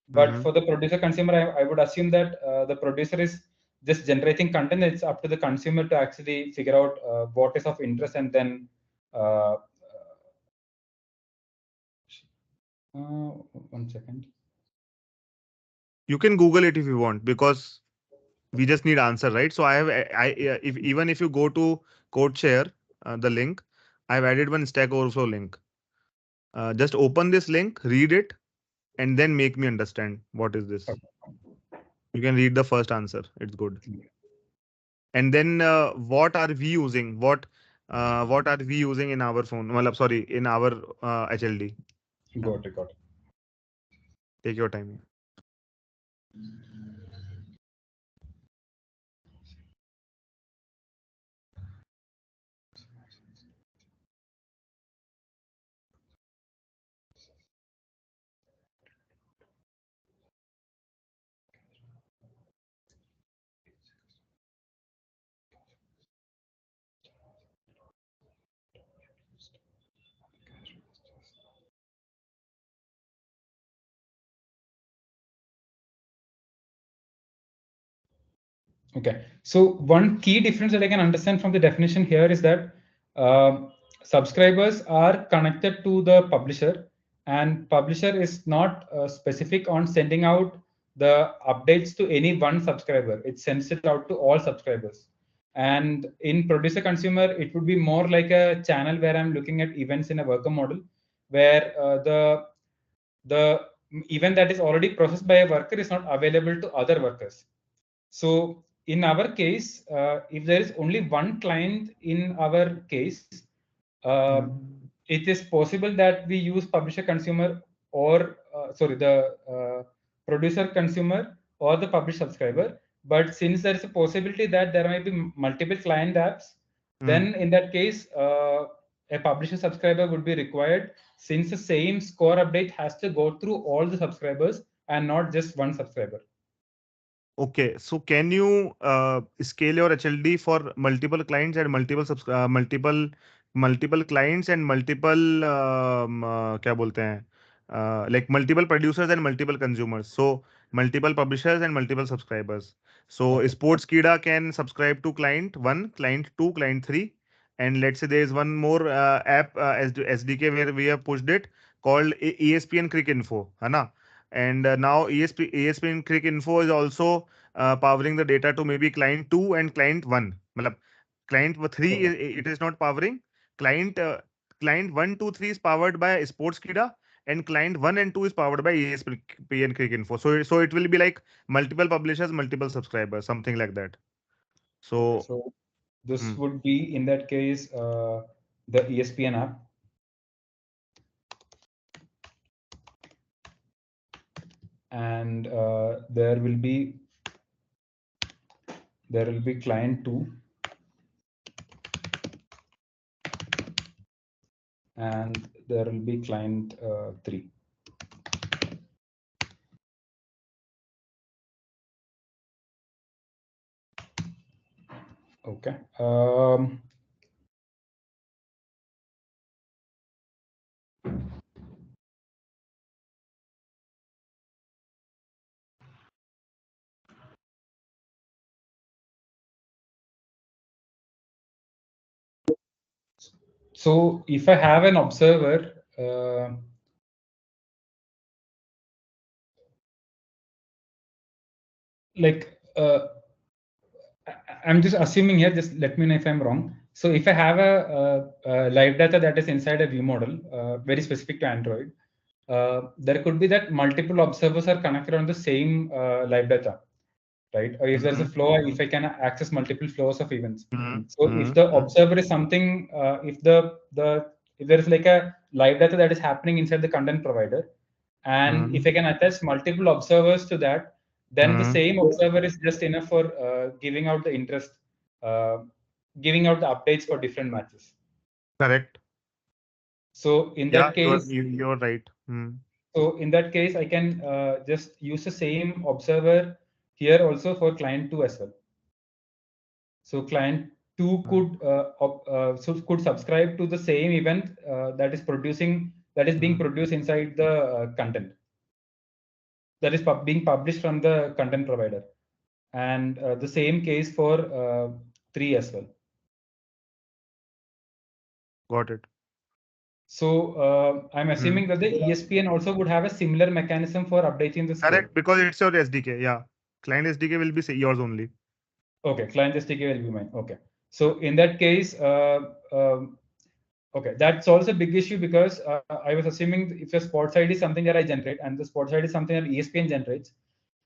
A: But
B: Mm-hmm.
A: for the producer consumer, I would assume that the producer is just generating content. It's up to the consumer to actually figure out what is of interest, and then uh, 1 second.
B: You can Google it if you want because we just need answer, right? So if even if you go to CodeShare, the link, I've added one Stack Overflow link. Just open this link, read it, and then make me understand what is this. You can read the first answer. It's good. And then what are we using? What are we using in our phone? Well, sorry, in our HLD.
A: Got it. Got it.
B: Take your time.
A: Okay. So one key difference that I can understand from the definition here is that subscribers are connected to the publisher, and publisher is not specific on sending out the updates to any one subscriber. It sends it out to all subscribers. And in producer consumer, it would be more like a channel where I'm looking at events in a worker model, where the event that is already processed by a worker is not available to other workers. So in our case, if there is only one client in our case, it is possible that we use publisher consumer or the producer consumer or the publish subscriber. But since there is a possibility that there might be multiple client apps, then in that case, a publisher subscriber would be required, since the same score update has to go through all the subscribers and not just one subscriber.
B: Okay, so can you scale your HLD for multiple clients and multiple clients and multiple क्या बोलते हैं like multiple producers and multiple consumers. So multiple publishers and multiple subscribers. So
A: Okay.
B: Sportskeeda can subscribe to client 1, client 2, client 3, and let's say there is one more app SDK where we have pushed it called ESPN Crick Info, है ना? And now ESPN Crick Info is also powering the data to maybe client 2 and client 1. मतलब client 3 it is not powering. Client client 1, 2, 3 is powered by Sportskeeda, and client 1 and 2 is powered by ESPN Crick Info. So it will be like multiple publishers, multiple subscribers, something like that.
A: Okay,
B: So
A: so this would be in that case the ESPN app. And there will be client 2 and there will be client 3. Okay. So if I have an observer, like I'm just assuming here, just let me know if I'm wrong. So if I have a live data that is inside a view model, very specific to Android, there could be that multiple observers are connected on the same live data, right? Or if there's a flow, if I can access multiple flows of events. So if the observer is something, if there is like a live data that is happening inside the content provider, and if I can attach multiple observers to that, then the same observer is just enough for giving out the interest, uh, giving out the updates for different matches.
B: correct.
A: So in that case,
B: you're right.
A: so in that case, I can just use the same observer here also for client 2 as well. So client 2 could subscribe to the same event that is being produced inside the content that is being published from the content provider, and the same case for 3 as well.
B: Got it.
A: So I'm assuming that the ESPN also would have a similar mechanism for updating the score.
B: Correct, because it's your SDK. Yeah, client SDK will be yours only.
A: Okay, client SDK will be mine. Okay, so in that case, Okay, that solves a big issue because I was assuming if the sports ID is something that I generate and the sports ID is something that ESPN generates,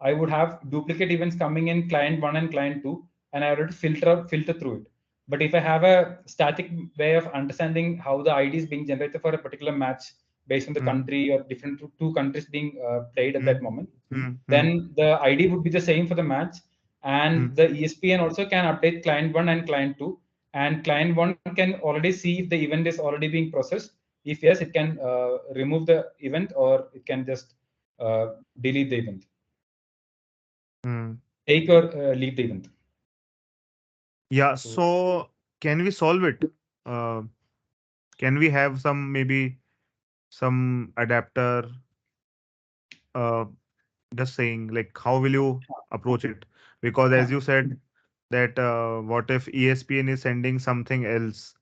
A: I would have duplicate events coming in client one and client two, and I would filter through it. But if I have a static way of understanding how the ID is being generated for a particular match based on the
B: Hmm.
A: country or different two countries being played at that moment,
B: Hmm.
A: then the ID would be the same for the match, and
B: Hmm.
A: the ESPN also can update client one and client two, and client one can already see if the event is already being processed. If yes, it can remove the event, or it can just delete the event,
B: Hmm.
A: take or leave the event.
B: Yeah.
A: So
B: So can we solve it? Uh, can we have some maybe some adapter? Uh, just saying, like, how will you approach it? Because as
A: huh.
B: you said that what if ESPN is sending something else?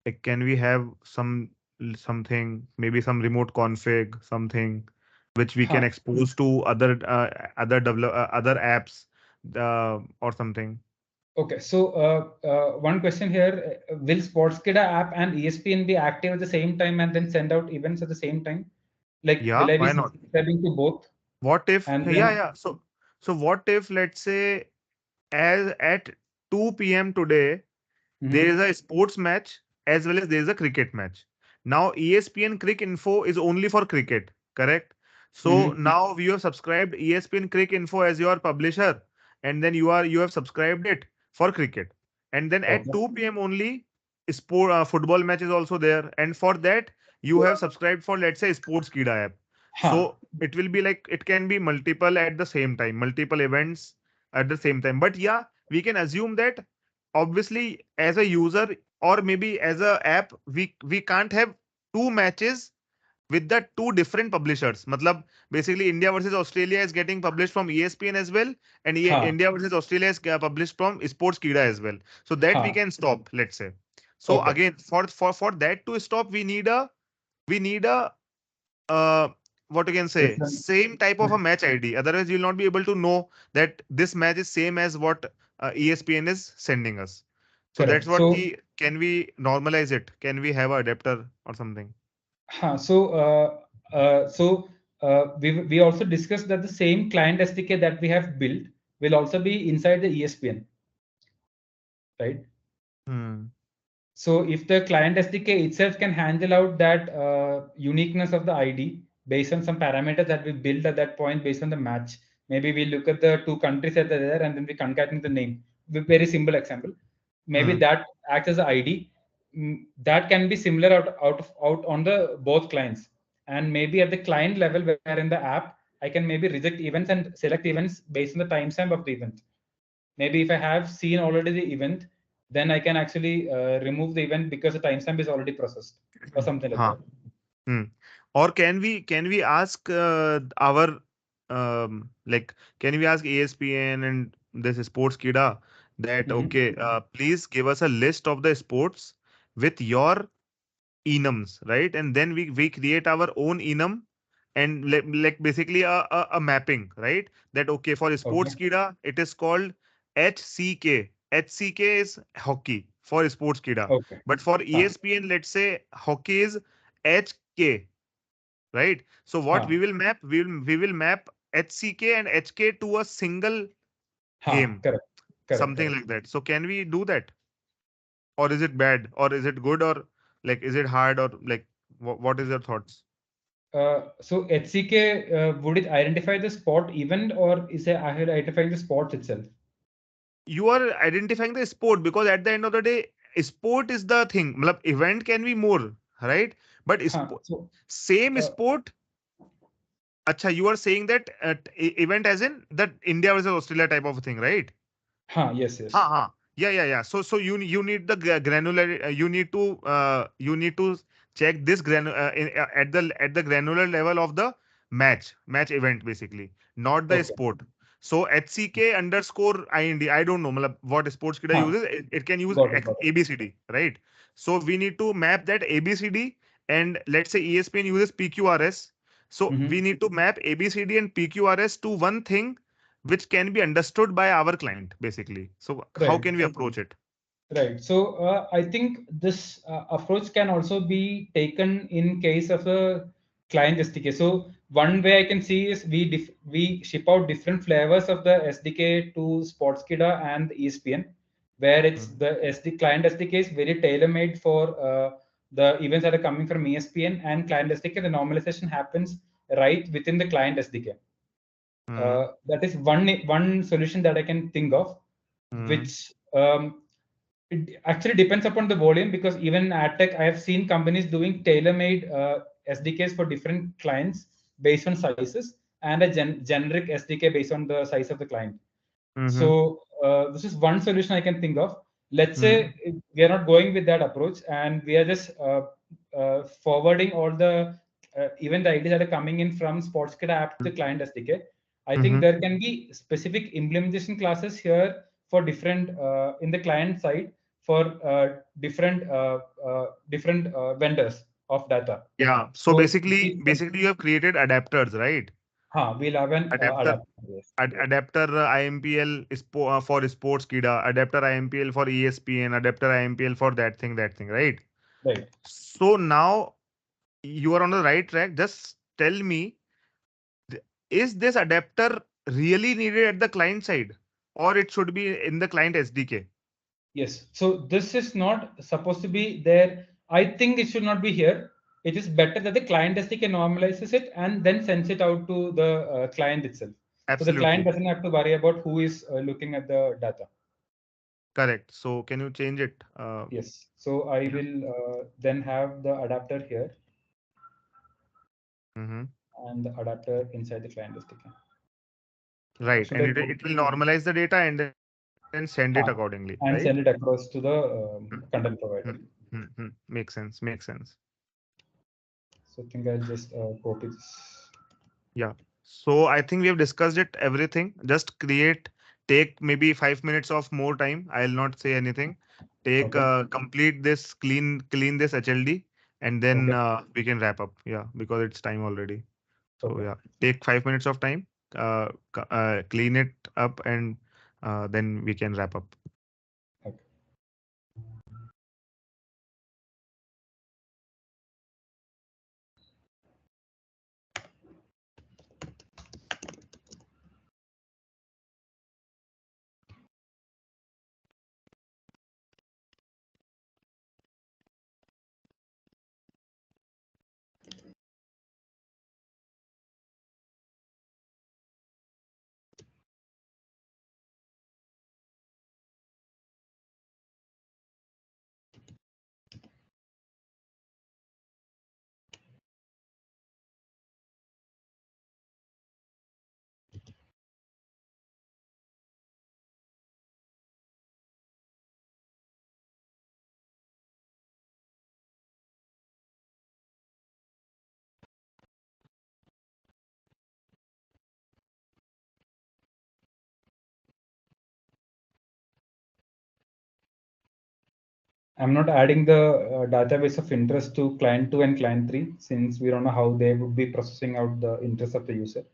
B: Like, can we have something, maybe some remote config, something which we can
A: Huh.
B: expose to other apps or something?
A: Okay, so one question here: will Sportskida app and ESPN be active at the same time and then send out events at the same time? Like,
B: Yeah,
A: will I be
B: why not?
A: subscribing to both
B: What if,
A: and
B: yeah,
A: then?
B: yeah. So what if, let's say, as at 2 p.m. today, there
A: Mhm.
B: is a sports match as well as there is a cricket match. Now, ESPN Crick Info is only for cricket, correct? So
A: Mhm.
B: now you have subscribed ESPN Crick Info as your publisher, and then you have subscribed it for cricket. And then at
A: Okay.
B: 2 p.m. only, football match is also there. And for that, you have subscribed for, let's say, Sports Kida app.
A: Huh.
B: So it will be like it can be multiple at the same time, multiple events at the same time. But yeah, we can assume that obviously as a user or maybe as a app, we can't have two matches with the two different publishers. Matlab, basically India versus Australia is getting published from ESPN as well, and
A: Huh.
B: India versus Australia is published from Sports Kida as well. So that we
A: Huh.
B: can stop, let's say. So
A: Okay.
B: again, for that to stop, we need a uh what you can say,
A: Different.
B: same type of a match ID. Otherwise, you'll not be able to know that this match is same as what ESPN is sending us. So that's
A: Correct.
B: what
A: So,
B: the can we normalize it? Can we have a adapter or something?
A: huh. We also discussed that the same client SDK that we have built will also be inside the ESPN, right?
B: Hmm.
A: So if the client SDK itself can handle out that uniqueness of the ID based on some parameters that we built at that point based on the match, maybe we look at the two countries that are there and then we concatenate the name. Very simple example. Maybe
B: Hmm.
A: that acts as an ID. That can be similar out on the both clients. And maybe at the client level, where in the app, I can maybe reject events and select events based on the timestamp of the event. Maybe if I have seen already the event, then I can actually remove the event because the timestamp is already processed or something like
B: Huh.
A: that.
B: Hmm. Or can we ask our like can we ask ESPN and this Sports Kida that
A: Mhm.
B: okay, please give us a list of the sports with your enums, right? And then we create our own enum and like basically a mapping, right? That okay, for Sports
A: Okay.
B: Kida it is called HCK. HCK is hockey for Sports Kida,
A: Okay.
B: but for
A: Huh.
B: ESPN, let's say hockey is HK, right? So what
A: Huh.
B: we will map HCK and HK to a single
A: Huh.
B: game,
A: Correct. Correct.
B: something
A: Correct.
B: like that. So can we do that, or is it bad, or is it good, or like is it hard, or like what is your thoughts?
A: So HCK, would it identify the sport event or is it identifying the sport itself?
B: You are identifying the sport because at the end of the day, sport is the thing. Matlab, event can be more, right? But
A: Huh. So,
B: same
A: uh,
B: sport. Acha, you are saying that event as in that India versus Australia type of thing, right?
A: yes,
B: Ha
A: yes.
B: ha. Yeah. So you need the granular. You need to check this at the granular level of the match event basically, not the
A: Okay.
B: sport. So HCK underscore IND. I don't know matlab, what sports kida
A: Huh.
B: uses. It can use
A: Got it. Got it.
B: ABCD, right? So we need to map that ABCD, and let's say ESPN uses PQRS. So we
A: Mhm.
B: need to map ABCD and PQRS to one thing which can be understood by our client basically. So how
A: Right.
B: can we approach it?
A: Right. So I think this approach can also be taken in case of a client SDK. So one way I can see is we ship out different flavors of the SDK to Sportskeeda and ESPN, where it's the SD client SDK is very tailor made for the events that are coming from ESPN, and client SDK. The normalization happens right within the client SDK. That is one solution that I can think of, which it actually depends upon the volume, because even ad tech, I have seen companies doing tailor-made SDKs for different clients based on sizes, and a generic SDK based on the size of the client. So this is one solution I can think of. Let's say we are not going with that approach, and we are just forwarding all the even the ideas that are coming in from Sportskeeda app to the client SDK. I think there can be specific implementation classes here for different in the client side for different vendors of data.
B: Yeah. So
A: So
B: basically you have created adapters, right?
A: we'll have an
B: Adapter
A: adapter. Yes.
B: adapter IMPL is for Sportskeeda, adapter IMPL for ESPN, adapter IMPL for that thing, right?
A: Right.
B: So now you are on the right track. Just tell me, is this adapter really needed at the client side, or it should be in the client SDK?
A: Yes. So this is not supposed to be there. I think it should not be here. It is better that the client SDK normalizes it and then sends it out to the client itself. So the client
B: Absolutely
A: doesn't have to worry about who is looking at the data.
B: correct. So can you change it?
A: Yes. So I
B: Yeah.
A: will then have the adapter here
B: Mm-hmm.
A: and the adapter inside the client SDK.
B: Right,
A: So
B: and
A: that
B: it will normalize the data and then send it accordingly, right?
A: and send it across to the content
B: Hmm,
A: provider.
B: Makes sense. Makes sense.
A: So I think I'll just copy this.
B: Yeah. So I think we have discussed it everything. Just take maybe 5 minutes of more time. I'll not say anything. Take
A: Okay.
B: complete this, clean this HLD, and then
A: Okay.
B: we can wrap up. Yeah, because it's time already. So
A: Okay.
B: yeah, take 5 minutes of time. Clean it up, and then we can wrap up.
A: Okay. I'm not adding the database of interest to client 2 and client 3, since we don't know how they would be processing out the interest of the user.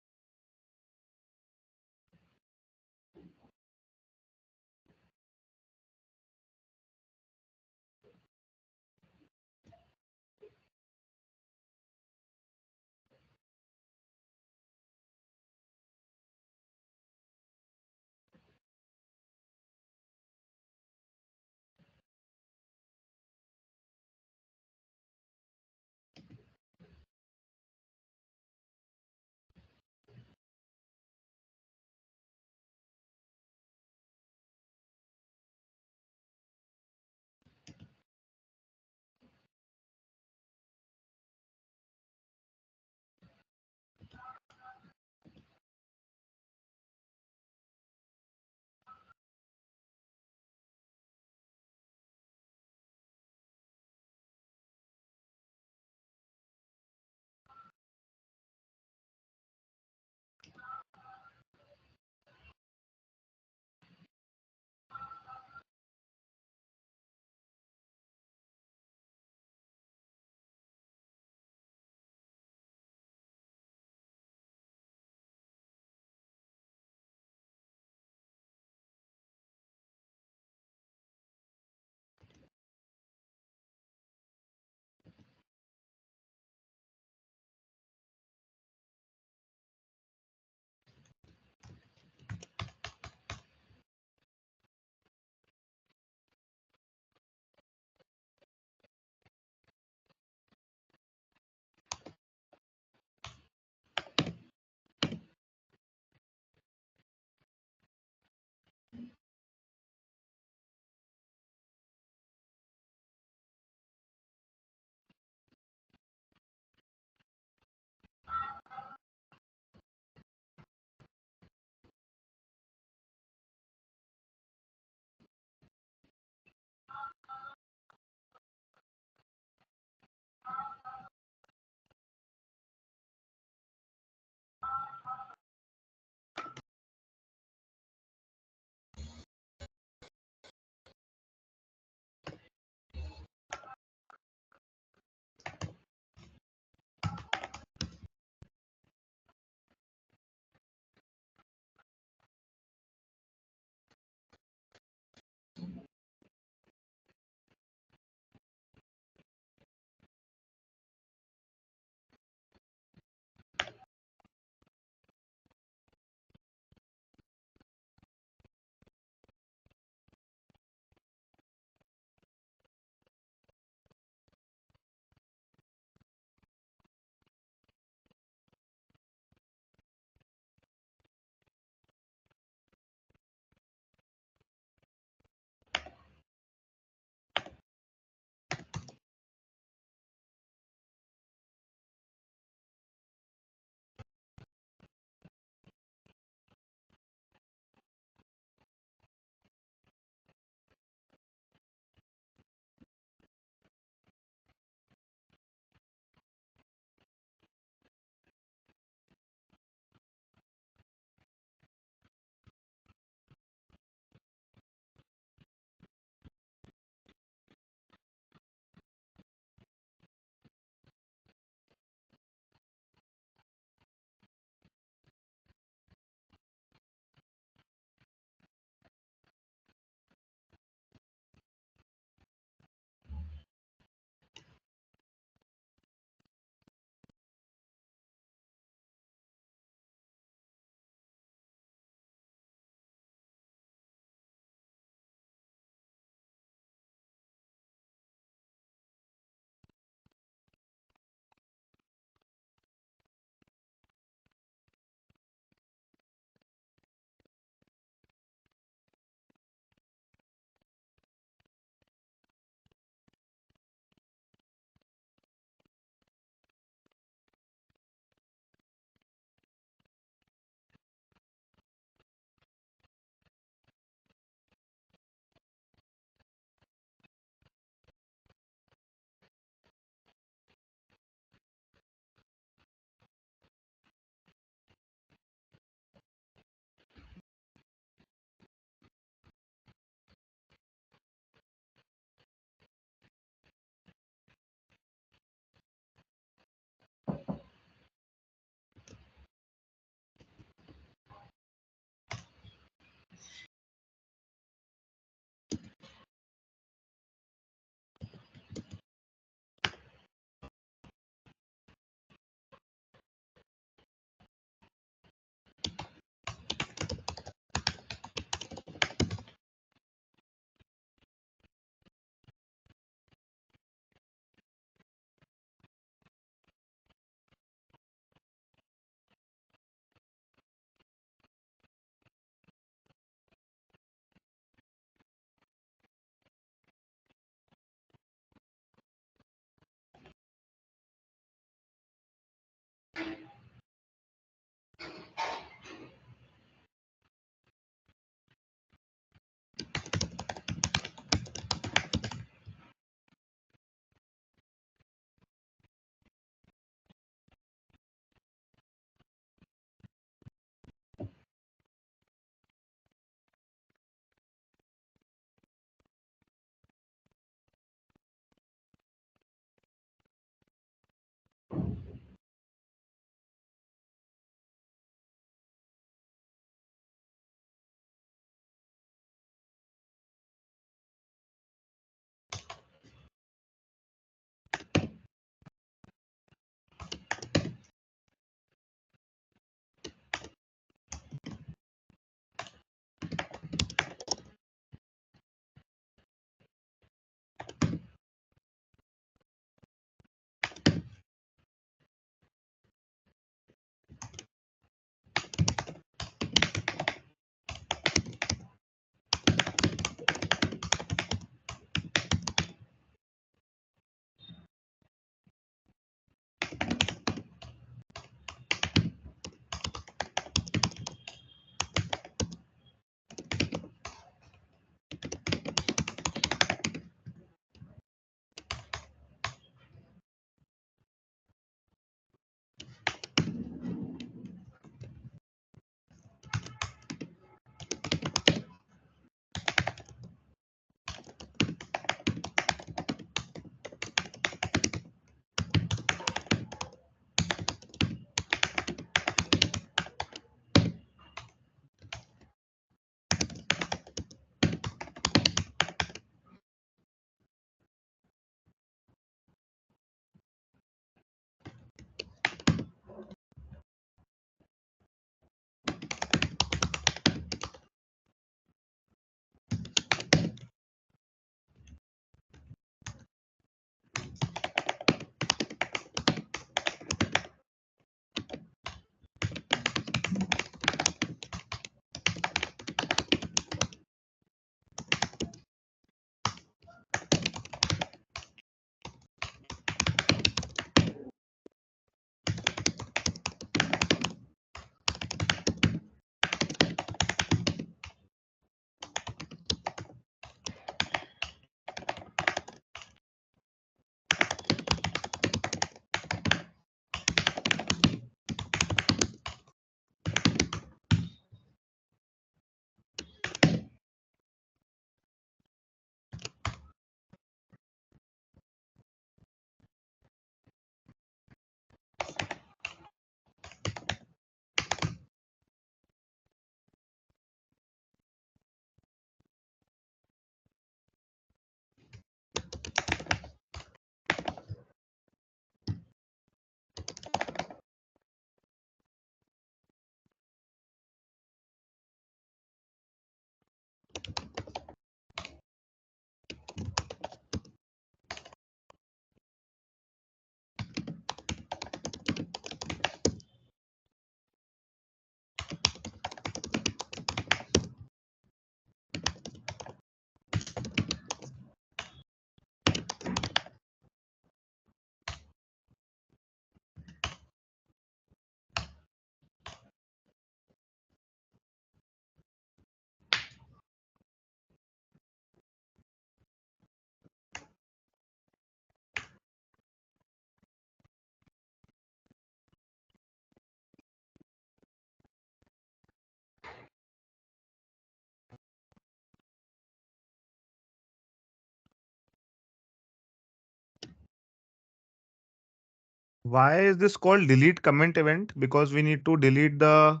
B: Why is this called delete comment event? Because we need to delete the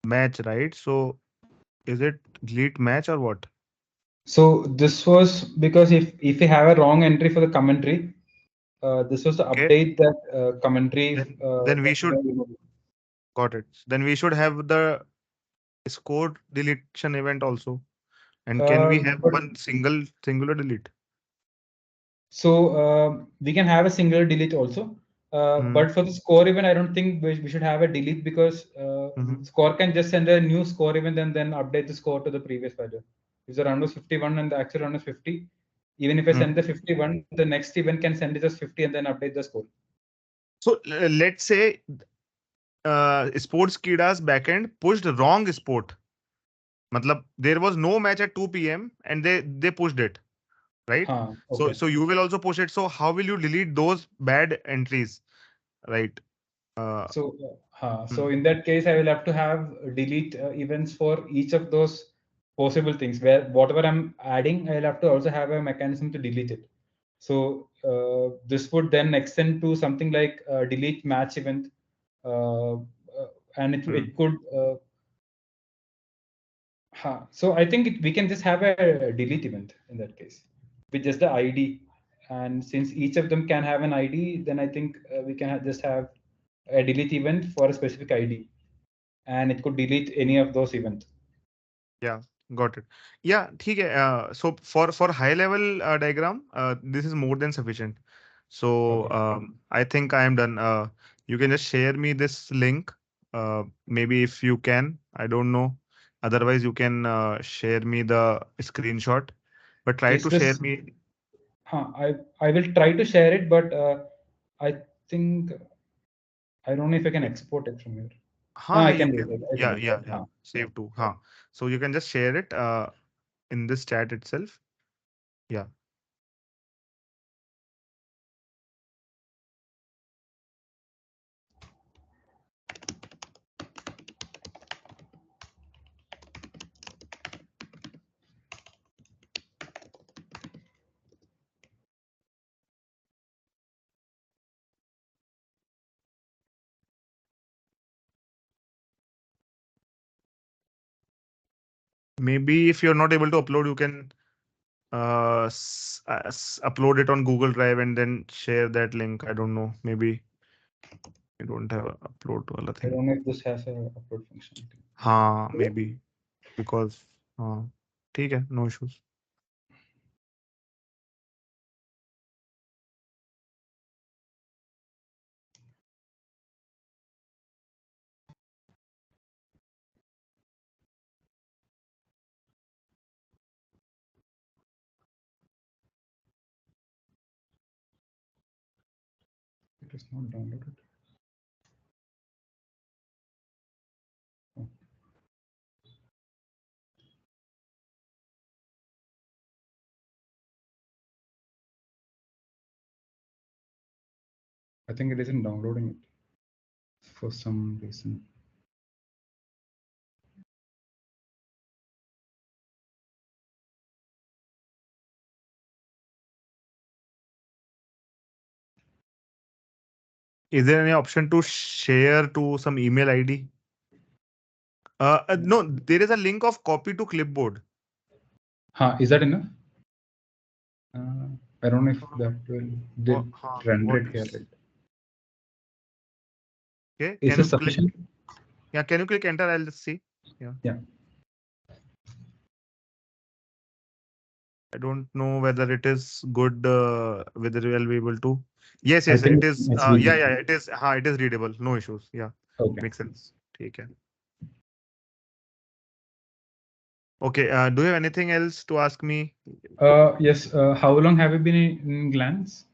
B: match, right? So is it delete match or what?
A: So this was because if we have a wrong entry for the commentary, this was to
B: Okay.
A: update that commentary.
B: Then we should got it. Then we should have the score deletion event also. And can we have
A: but
B: one singular delete?
A: so we can have a single delete also.
B: Hmm.
A: But for the score event, I don't think we should have a delete because
B: Mhm.
A: score can just send a new score event and then update the score to the previous value. If the run was 51 and the actual run is 50, even if I send the 51, the next event can send it as 50 and then update the score.
B: So let's say Sports Kida's backend pushed wrong sport. Matlab, there was no match at 2 p.m. and they pushed it, right? So
A: Okay.
B: so you will also push it. So how will you delete those bad entries, right? Uh,
A: So
B: hmm,
A: in that case, I will have to have delete events for each of those possible things where whatever I'm adding, I'll have to also have a mechanism to delete it. So this would then extend to something like delete match event, uh, and
B: hmm.
A: it could. So I think we can just have a delete event in that case with just the ID. And since each of them can have an ID, then I think we can just have a delete event for a specific ID, and it could delete any of those events.
B: Yeah, got it. Yeah, ठीक है. So for high level diagram, this is more than sufficient. So
A: Okay.
B: I think I am done. You can just share me this link. Maybe if you can, I don't know. Otherwise, you can share me the screenshot. But try
A: Is
B: to share
A: this?
B: me.
A: I will try to share it, but I think I don't know if I can export it from here.
B: हाँ
A: I
B: हाँ, you
A: can do
B: can.
A: it. I can
B: Yeah,
A: do it.
B: yeah, yeah. Save to. हाँ. So you can just share it in this chat itself. Yeah. Maybe if you're not able to upload, you can upload it on Google Drive and then share that link. I don't know. Maybe you don't have a upload wala
A: I
B: thing.
A: don't know if this has a upload functionality.
B: हाँ, maybe because हाँ, ठीक है, no issues.
A: It is not downloaded. Oh. I think it isn't downloading it for some reason.
B: Is there any option to share to some email ID? No, there is a link of copy to clipboard.
A: Is that enough? I don't know if that will did render
B: What
A: it here.
B: is?
A: Right?
B: Okay,
A: Is
B: can you
A: this
B: click?
A: sufficient?
B: Yeah, can you click enter? I'll just see. Yeah.
A: Yeah.
B: I don't know whether it is good, whether we'll be able to. Yes,
A: I
B: yes, it
A: think
B: is.
A: it's
B: Yeah,
A: readable.
B: yeah, it is. It is readable. No issues. Yeah,
A: Okay.
B: makes sense. ठीक है. Okay. Do you have anything else to ask me?
A: Yes. How long have you been in Glance?